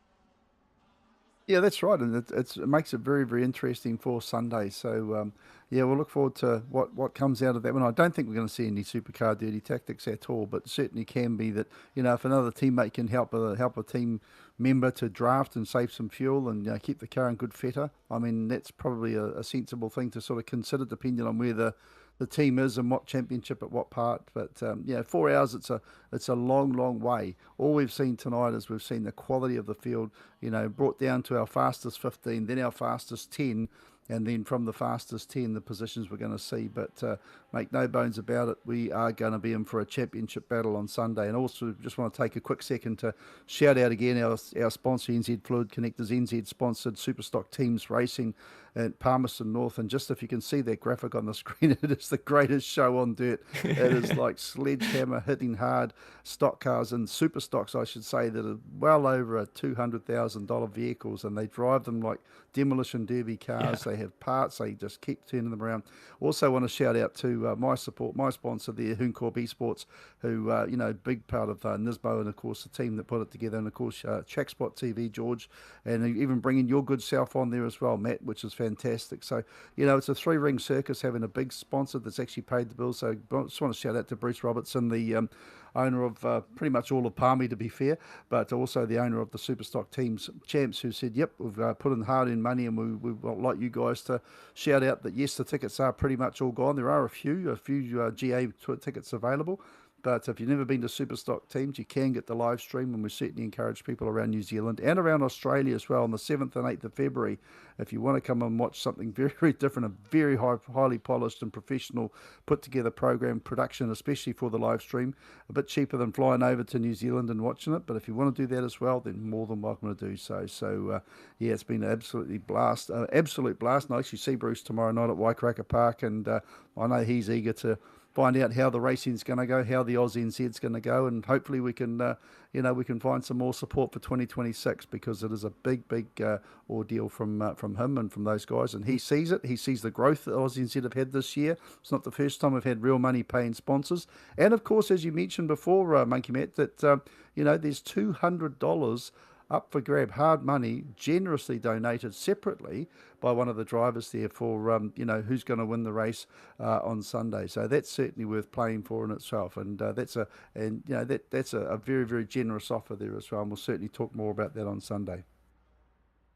Yeah, that's right, and it makes it very, very interesting for Sunday. So, yeah, we'll look forward to what comes out of that one. I don't think we're going to see any supercar dirty tactics at all, but certainly can be that, if another teammate can help a team member to draft and save some fuel and keep the car in good feta. I mean, that's probably a sensible thing to sort of consider, depending on where the team is and what championship at what part. But 4 hours, it's a long, long way. All we've seen tonight is we've seen the quality of the field, brought down to our fastest 15, then our fastest 10, and then from the fastest 10, the positions we're going to see. But make no bones about it, we are going to be in for a championship battle on Sunday. And also, just want to take a quick second to shout out again our sponsor, NZ Fluid Connectors, NZ sponsored Superstock Teams Racing at Palmerston North. And just if you can see that graphic on the screen, it is the greatest show on dirt. It is like sledgehammer hitting hard stock cars and super stocks, I should say, that are well over $200,000 vehicles, and they drive them like demolition derby cars. Yeah. They have parts, they just keep turning them around. Also want to shout out to my sponsor there, Hooncorp Esports, who big part of Nisbo, and of course the team that put it together, and of course Trackspot TV, George, and even bringing your good self on there as well, Matt, which is fantastic. So it's a three-ring circus having a big sponsor that's actually paid the bill. So I just want to shout out to Bruce Robertson, the owner of pretty much all of Palmy, to be fair, but also the owner of the Superstock Teams Champs, who said, yep, we've put in hard-earned money, and we would like you guys to shout out that, yes, the tickets are pretty much all gone. There are a few GA tickets available. But if you've never been to Superstock Teams, you can get the live stream, and we certainly encourage people around New Zealand and around Australia as well on the 7th and 8th of February. If you want to come and watch something very, very different, a very highly polished and professional put together program production, especially for the live stream, a bit cheaper than flying over to New Zealand and watching it. But if you want to do that as well, then more than welcome to do so. So, yeah, it's been an absolute blast. And I actually see Bruce tomorrow night at Waikaremoana Park, and I know he's eager to find out how the racing's going to go, how the AUSNZ's going to go, and hopefully we can, we can find some more support for 2026, because it is a big ordeal from him and from those guys, and he sees it. He sees the growth that AUSNZ have had this year. It's not the first time we've had real money paying sponsors, and of course, as you mentioned before, Monkey Matt, that there's $200 up for grab, hard money, generously donated separately by one of the drivers there for who's going to win the race on Sunday. So that's certainly worth playing for in itself, and that's a very, very generous offer there as well. And we'll certainly talk more about that on Sunday.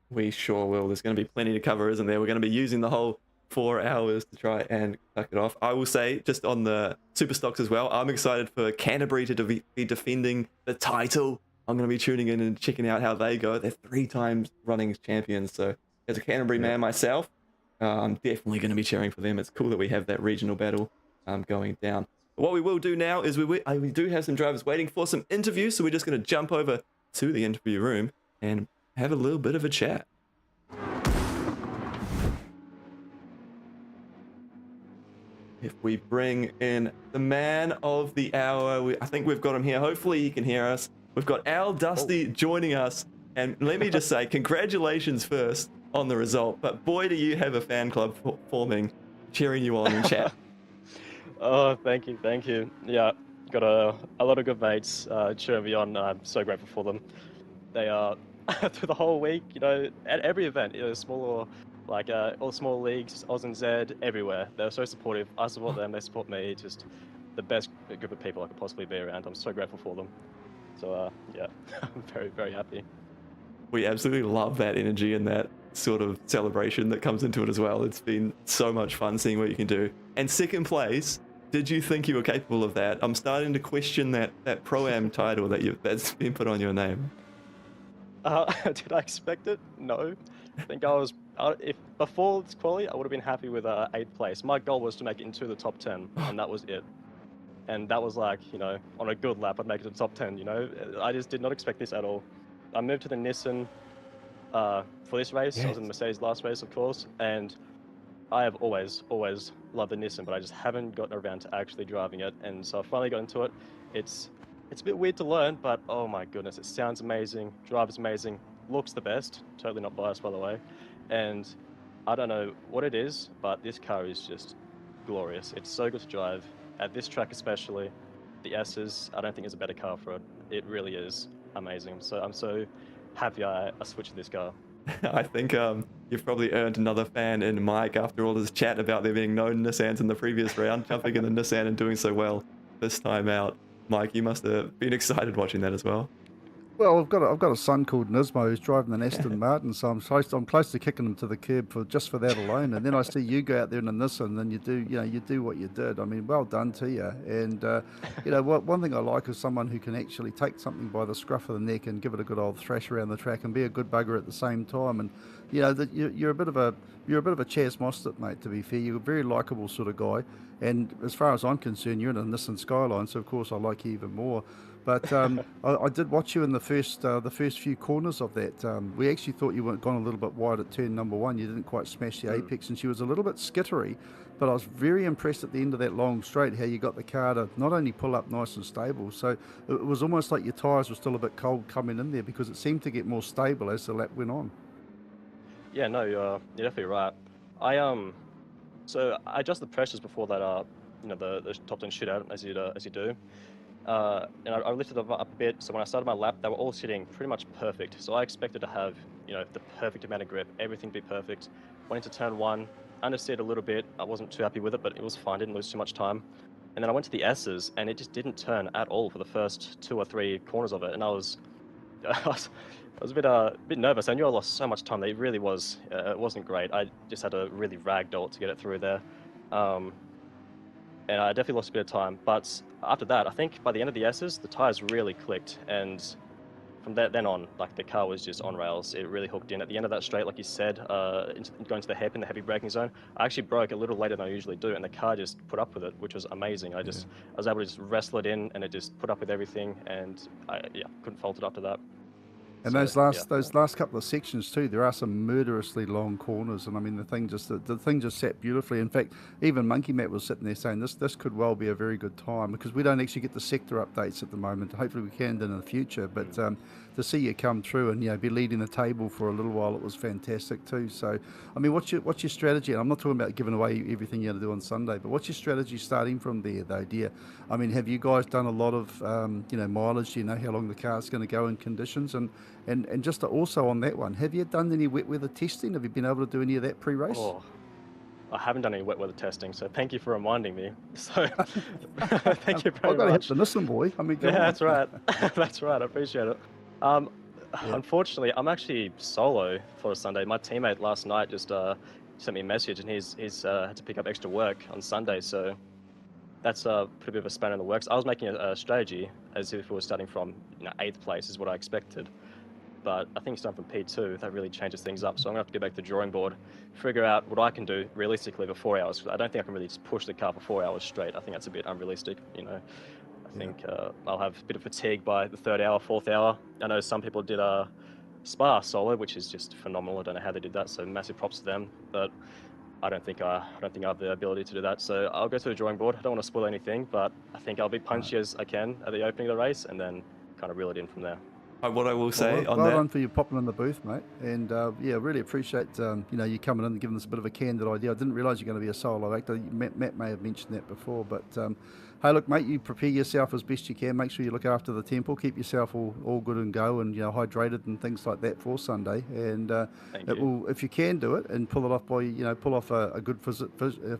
We sure will. There's going to be plenty to cover, isn't there? We're going to be using the whole 4 hours to try and tuck it off. I will say, just on the super stocks as well, I'm excited for Canterbury to be defending the title. I'm going to be tuning in and checking out how they go. They're 3 times running champions. So as a Canterbury man myself, I'm definitely going to be cheering for them. It's cool that we have that regional battle going down. But what we will do now is we do have some drivers waiting for some interviews. So we're just going to jump over to the interview room and have a little bit of a chat. If we bring in the man of the hour, I think we've got him here. Hopefully he can hear us. We've got Al Dusty joining us. And let me just say, congratulations first on the result. But boy, do you have a fan club forming, cheering you on in chat. Oh, thank you. Yeah, got a lot of good mates cheering me on. I'm so grateful for them. They are through the whole week, at every event, small or like all small leagues, AUSNZ, everywhere. They're so supportive. I support them, they support me. Just the best group of people I could possibly be around. I'm so grateful for them. So yeah, I'm very, very happy. We absolutely love that energy and that sort of celebration that comes into it as well. It's been so much fun seeing what you can do. And second place, did you think you were capable of that? I'm starting to question that Pro-Am title that's been put on your name. Did I expect it? No. I think if before this quali, I would have been happy with 8th place. My goal was to make it into the top 10, and that was it. And that was like, on a good lap, I'd make it to the top 10, I just did not expect this at all. I moved to the Nissan for this race. Yes. I was in the Mercedes last race, of course, and I have always loved the Nissan, but I just haven't gotten around to actually driving it. And so I finally got into it. It's a bit weird to learn, but oh my goodness, it sounds amazing, drives amazing, looks the best, totally not biased by the way. And I don't know what it is, but this car is just glorious. It's so good to drive. At this track especially, the S's, I don't think there's a better car for it. It really is amazing. So I'm so happy I switched to this car. I think you've probably earned another fan in Mike after all this chat about there being no Nissans in the previous round, jumping in the Nissan and doing so well this time out. Mike, you must have been excited watching that as well. Well, I've got a son called Nismo who's driving an Aston Martin, so I'm close to kicking him to the curb for just for that alone. And then I see you go out there in a Nissan, and you do what you did. I mean, well done to you. And one thing I like is someone who can actually take something by the scruff of the neck and give it a good old thrash around the track and be a good bugger at the same time. And that you're a bit of a Chaz Mostert, mate. To be fair, you're a very likable sort of guy. And as far as I'm concerned, you're in a Nissan Skyline, so of course I like you even more. But I did watch you in the first few corners of that. We actually thought you went gone a little bit wide at turn number one. You didn't quite smash the apex, and she was a little bit skittery. But I was very impressed at the end of that long straight how you got the car to not only pull up nice and stable. So it was almost like your tyres were still a bit cold coming in there because it seemed to get more stable as the lap went on. Yeah, no, you're definitely right. So I adjusted the pressures before that, the top 10 shootout as you do. And I lifted them up a bit, so when I started my lap, they were all sitting pretty much perfect. So I expected to have, the perfect amount of grip, everything to be perfect. Went into turn one, understeered a little bit. I wasn't too happy with it, but it was fine, didn't lose too much time. And then I went to the S's, and it just didn't turn at all for the first 2 or 3 corners of it. And I was a bit nervous. I knew I lost so much time that it really was, it wasn't great. I just had to really ragdoll it to get it through there. And I definitely lost a bit of time. But after that, I think by the end of the S's, the tires really clicked. And from then on, like, the car was just on rails. It really hooked in. At the end of that straight, like you said, going to the hairpin, the heavy braking zone, I actually broke a little later than I usually do, and the car just put up with it, which was amazing. I was able to just wrestle it in, and it just put up with everything, and I couldn't fault it after that. And So, those last couple of sections too, there are some murderously long corners, and I mean the thing just sat beautifully. In fact, even Monkey Matt was sitting there saying this could well be a very good time because we don't actually get the sector updates at the moment. Hopefully we can in the future, but to see you come through and be leading the table for a little while, it was fantastic too. So I mean, what's your strategy? And I'm not talking about giving away everything you're going to do on Sunday, but what's your strategy starting from there though, dear? I mean, have you guys done a lot of mileage? Do you know how long the car's going to go in conditions? And just also on that one, have you done any wet weather testing? Have you been able to do any of that pre-race? Oh, I haven't done any wet weather testing, so thank you for reminding me. So thank you very I've got to hit much. the Nissan boy. I mean, Yeah, come on. that's right. That's right. I appreciate it. Unfortunately, I'm actually solo for Sunday. My teammate last night just sent me a message, and he's had to pick up extra work on Sunday, so that's put a bit of a spanner in the works. I was making a strategy as if we were starting from 8th place is what I expected. But I think starting from P2, that really changes things up. So I'm going to have to go back to the drawing board, figure out what I can do realistically for 4 hours. I don't think I can really just push the car for 4 hours straight. I think that's a bit unrealistic, I think I'll have a bit of fatigue by the 3rd hour, 4th hour. I know some people did Spa solo, which is just phenomenal. I don't know how they did that, so massive props to them. But I don't think I have the ability to do that. So I'll go to the drawing board. I don't want to spoil anything, but I think I'll be punchy as I can at the opening of the race, and then kind of reel it in from there. What I will say on well that, done for you popping in the booth, mate. And really appreciate you coming in and giving us a bit of a candid idea. I didn't realise you're going to be a solo actor. Matt may have mentioned that before, but hey, look, mate, you prepare yourself as best you can. Make sure you look after the temple. Keep yourself all good and go, and hydrated and things like that for Sunday. And if you can do it and pull it off by pull off a good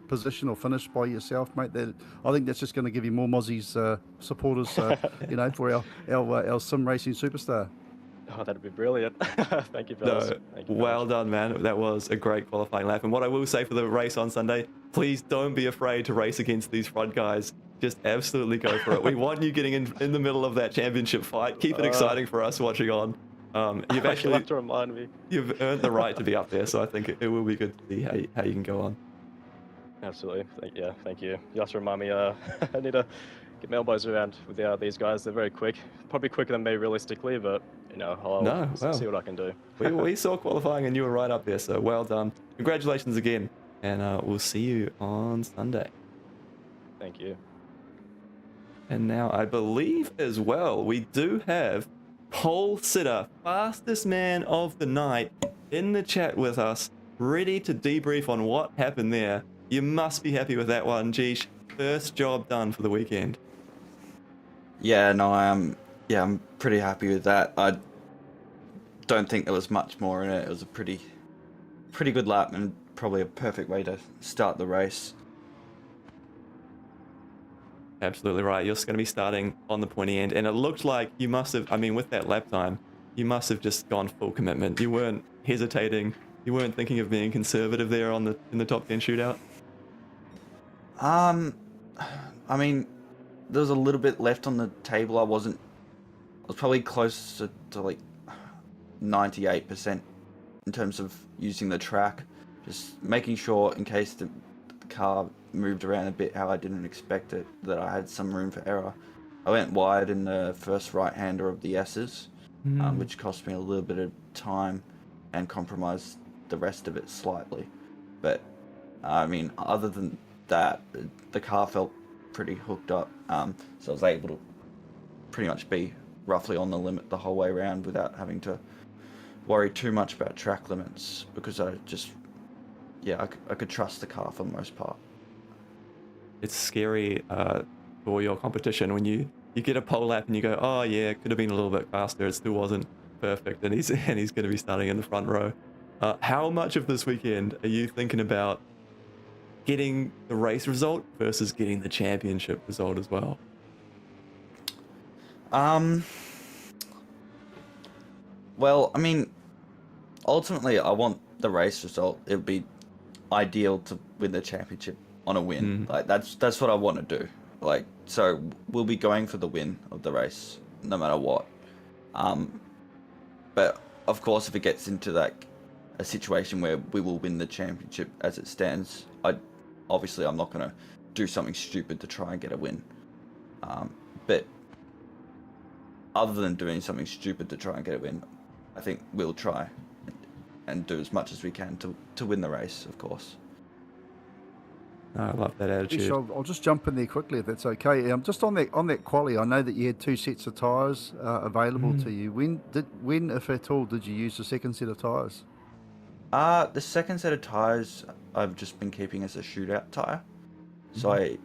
position or finish by yourself, mate. I think that's just going to give you more Mozzie's supporters, for our sim racing superstar. Oh, that'd be brilliant. Thank you, fellas. Thank you well done, man. That was a great qualifying lap. And what I will say for the race on Sunday, please don't be afraid to race against these front guys. Just absolutely go for it. We want you getting in the middle of that championship fight. Keep it exciting for us watching on. You'll have to remind me. You've earned the right to be up there, so I think it will be good to see how you can go on. Absolutely. Thank you. You have to remind me. I need to get my elbows around with these guys. They're very quick. Probably quicker than me realistically, but I'll see what I can do. we saw qualifying and you were right up there, so well done. Congratulations again, and we'll see you on Sunday. Thank you. And now I believe as well we do have pole sitter, fastest man of the night, in the chat with us, ready to debrief on what happened there. You must be happy with that one, Jeesh. First job done for the weekend. Yeah, no, I am. Yeah, I'm pretty happy with that. I don't think there was much more in it. It was a pretty good lap and probably a perfect way to start the race. Absolutely right. You're going to be starting on the pointy end, and it looked like you must have, I mean, with that lap time, you must have just gone full commitment. You weren't hesitating. You weren't thinking of being conservative there in the top 10 shootout. I mean, there was a little bit left on the table. I was probably close to like 98% in terms of using the track, just making sure in case the car moved around a bit how I didn't expect it, that I had some room for error. I went wide in the first right-hander of the S's, which cost me a little bit of time and compromised the rest of it slightly. But I mean, other than that, the car felt pretty hooked up, so I was able to pretty much be roughly on the limit the whole way around without having to worry too much about track limits, because I could trust the car for the most part. It's scary for your competition when you get a pole lap and you go, oh yeah, it could have been a little bit faster. It still wasn't perfect, and he's going to be starting in the front row. How much of this weekend are you thinking about getting the race result versus getting the championship result as well? Well, I mean, ultimately, I want the race result. It would be ideal to win the championship on a win. Like that's what I want to do. Like, so we'll be going for the win of the race no matter what. But of course, if it gets into like a situation where we will win the championship as it stands, I'm not going to do something stupid to try and get a win. But other than doing something stupid to try and get a win, I think we'll try and do as much as we can to win the race, of course. I love that attitude. Ish, I'll just jump in there quickly if that's okay. Just on that quali, I know that you had 2 sets of tyres available to you. When, if at all, did you use the second set of tyres? The second set of tyres I've just been keeping as a shootout tyre. So Q1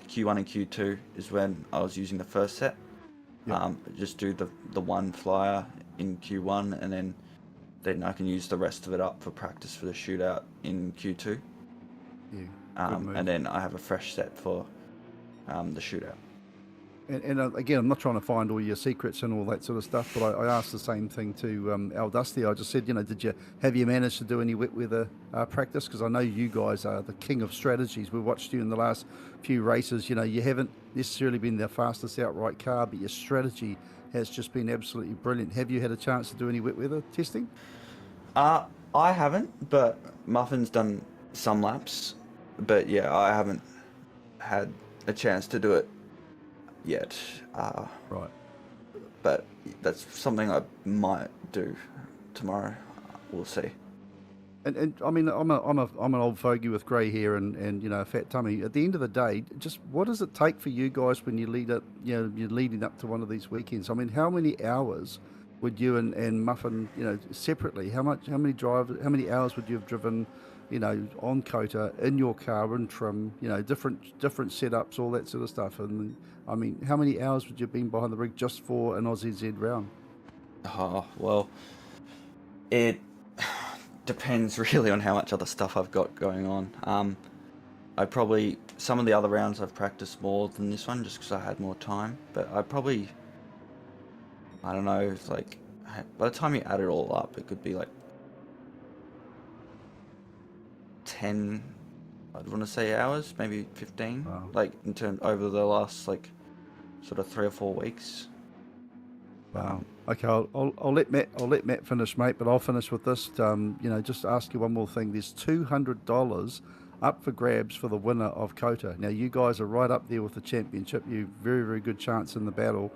and Q2 is when I was using the first set. Yep. Just do the one flyer in Q1, and then I can use the rest of it up for practice for the shootout in Q2. Yeah, and then I have a fresh set for the shootout. And again, I'm not trying to find all your secrets and all that sort of stuff, but I asked the same thing to Al Dusty. I just said, have you managed to do any wet weather practice? Because I know you guys are the king of strategies. We've watched you in the last few races. You haven't necessarily been the fastest outright car, but your strategy has just been absolutely brilliant. Have you had a chance to do any wet weather testing? I haven't, but Muffin's done some laps. But yeah, I haven't had a chance to do it yet. Right. But that's something I might do tomorrow. We'll see. And I mean, I'm an old fogey with grey hair and a fat tummy. At the end of the day, just what does it take for you guys when you you're leading up to one of these weekends? I mean, how many hours would you and Muffin, separately, how many hours would you have driven, on COTA, in your car, in trim, different setups, all that sort of stuff? And I mean, how many hours would you have been behind the rig just for an AUSNZ round? Oh, well, it depends really on how much other stuff I've got going on. Some of the other rounds I've practiced more than this one just because I had more time, but I don't know, it's like, by the time you add it all up, it could be like 10, I'd want to say hours, maybe 15, Wow. like in terms over the last like sort of 3 or 4 weeks. Wow. Okay, I'll let Matt finish, mate, but I'll finish with this. Just ask you one more thing. There's $200 up for grabs for the winner of COTA. Now, you guys are right up there with the championship. You very, very good chance in the battle.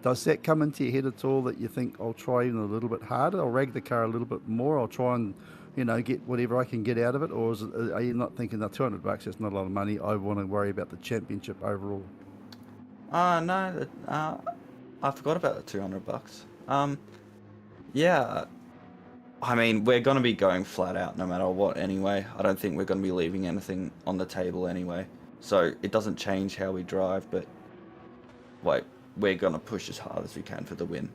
Does that come into your head at all that you think, I'll try even a little bit harder, I'll rag the car a little bit more, I'll try and get whatever I can get out of it? Or are you not thinking that $200, that's not a lot of money, I want to worry about the championship overall? No, I forgot about the $200. Yeah, I mean, we're going to be going flat out no matter what anyway. I don't think we're going to be leaving anything on the table anyway. So it doesn't change how we drive, but we're going to push as hard as we can for the win.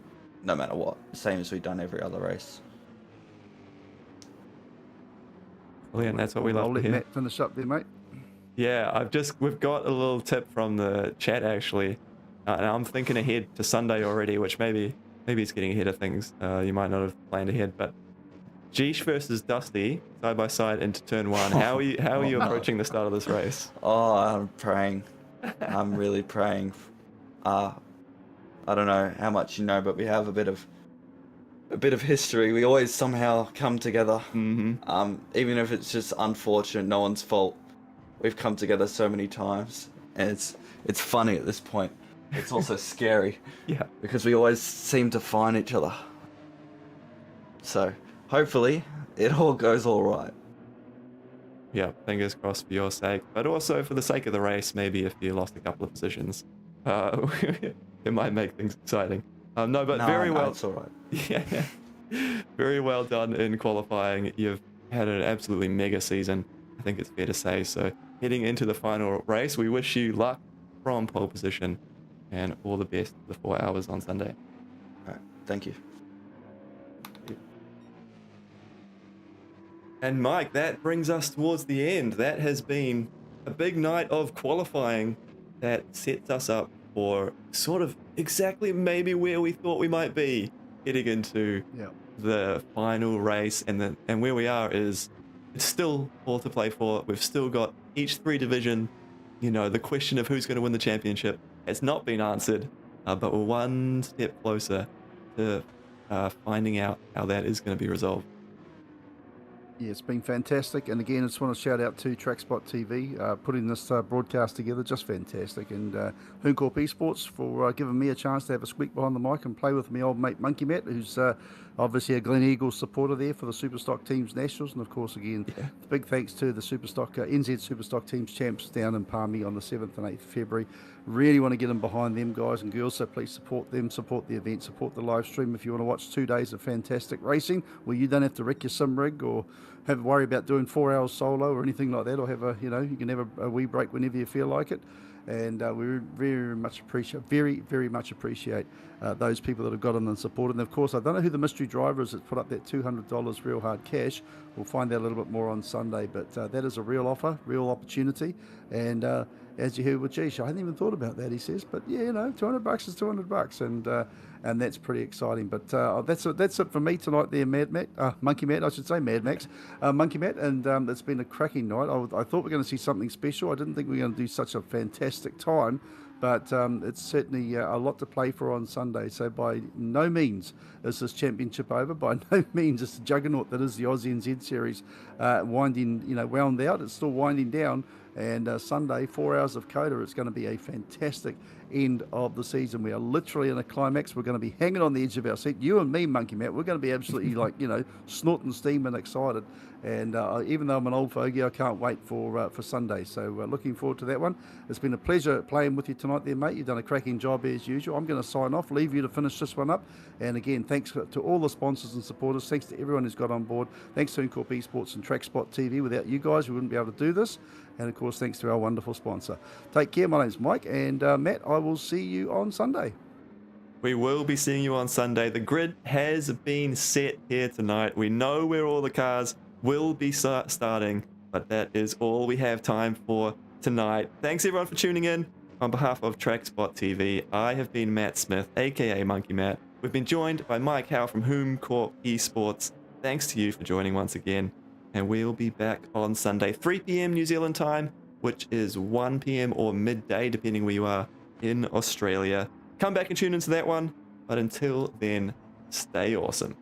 no matter what, same as we've done every other race. Brilliant, that's what we I'll love to let hear. Matt finish up there, mate. Yeah, we've got a little tip from the chat actually, and I'm thinking ahead to Sunday already, which maybe it's getting ahead of things. You might not have planned ahead, but Geesh versus Dusty side by side into turn 1. How are you no. approaching the start of this race? Oh, I'm praying. I'm really praying. I don't know how much you know, but we have a bit of history. We always somehow come together. Mm-hmm. Even if it's just unfortunate, no one's fault. We've come together so many times, and it's funny at this point. It's also scary. Yeah. Because we always seem to find each other. So hopefully it all goes all right. Yeah, fingers crossed for your sake, but also for the sake of the race, maybe if you lost a couple of positions, it might make things exciting. No, but very well. It's all right. Yeah, very well done in qualifying. You've had an absolutely mega season, I think it's fair to say. So heading into the final race, we wish you luck from pole position and all the best for the 4 hours on Sunday. All right, thank you. And Mike, that brings us towards the end. That has been a big night of qualifying that sets us up for sort of exactly maybe where we thought we might be heading into the final race. And where we are is it's still all to play for. We've still got each 3 division. You know, the question of who's going to win the championship has not been answered, but we're one step closer to finding out how that is going to be resolved. Yeah, it's been fantastic. And again, I just want to shout out to TrackSpot TV, putting this broadcast together, just fantastic. And Hooncorp Esports for giving me a chance to have a squeak behind the mic and play with my old mate Monkey Matt, who's obviously a Glen Eagles supporter there for the Superstock Teams Nationals. And of course, again, big thanks to the Superstock, NZ Superstock Teams champs down in Palmy on the 7th and 8th February. Really want to get them behind them, guys and girls, so please support them, support the event, support the live stream if you want to watch 2 days of fantastic racing where you don't have to wreck your sim rig or have to worry about doing 4 hours solo or anything like that, or have you can have a wee break whenever you feel like it. And we very much appreciate those people that have got in and supported. And of course, I don't know who the mystery driver is that's put up that $200 real hard cash. We'll find out a little bit more on Sunday, but that is a real offer, real opportunity. And as you heard with Geesh, I hadn't even thought about that, he says, but yeah, $200 is $200, and that's pretty exciting. But that's it for me tonight there, Monkey Matt, I should say, Mad Max, Monkey Matt, and it's been a cracking night. I thought we were going to see something special. I didn't think we were going to do such a fantastic time, but it's certainly a lot to play for on Sunday. So by no means is this championship over. By no means is the juggernaut that is the AUSNZ Series wound out. It's still winding down. And Sunday, 4 hours of COTA. It's going to be a fantastic end of the season. We are literally in a climax. We're going to be hanging on the edge of our seat. You and me, Monkey Matt, we're going to be absolutely snorting steam and excited. And even though I'm an old fogey, I can't wait for Sunday. So looking forward to that one. It's been a pleasure playing with you tonight there, mate. You've done a cracking job as usual. I'm going to sign off, leave you to finish this one up. And again, thanks to all the sponsors and supporters. Thanks to everyone who's got on board. Thanks to Hooncorp Esports and TrackSpot TV. Without you guys, we wouldn't be able to do this. And of course, thanks to our wonderful sponsor. Take care. My name's Mike, and Matt, I will see you on Sunday. We will be seeing you on Sunday. The grid has been set here tonight. We know where all the cars will be starting, but that is all we have time for tonight. Thanks everyone for tuning in. On behalf of TrackSpot TV, I have been Matt Smith, aka Monkey Matt. We've been joined by Mike Howe from Hooncorp Esports. Thanks to you for joining once again. And we'll be back on Sunday, 3 p.m. New Zealand time, which is 1 p.m. or midday, depending where you are in Australia. Come back and tune into that one. But until then, stay awesome.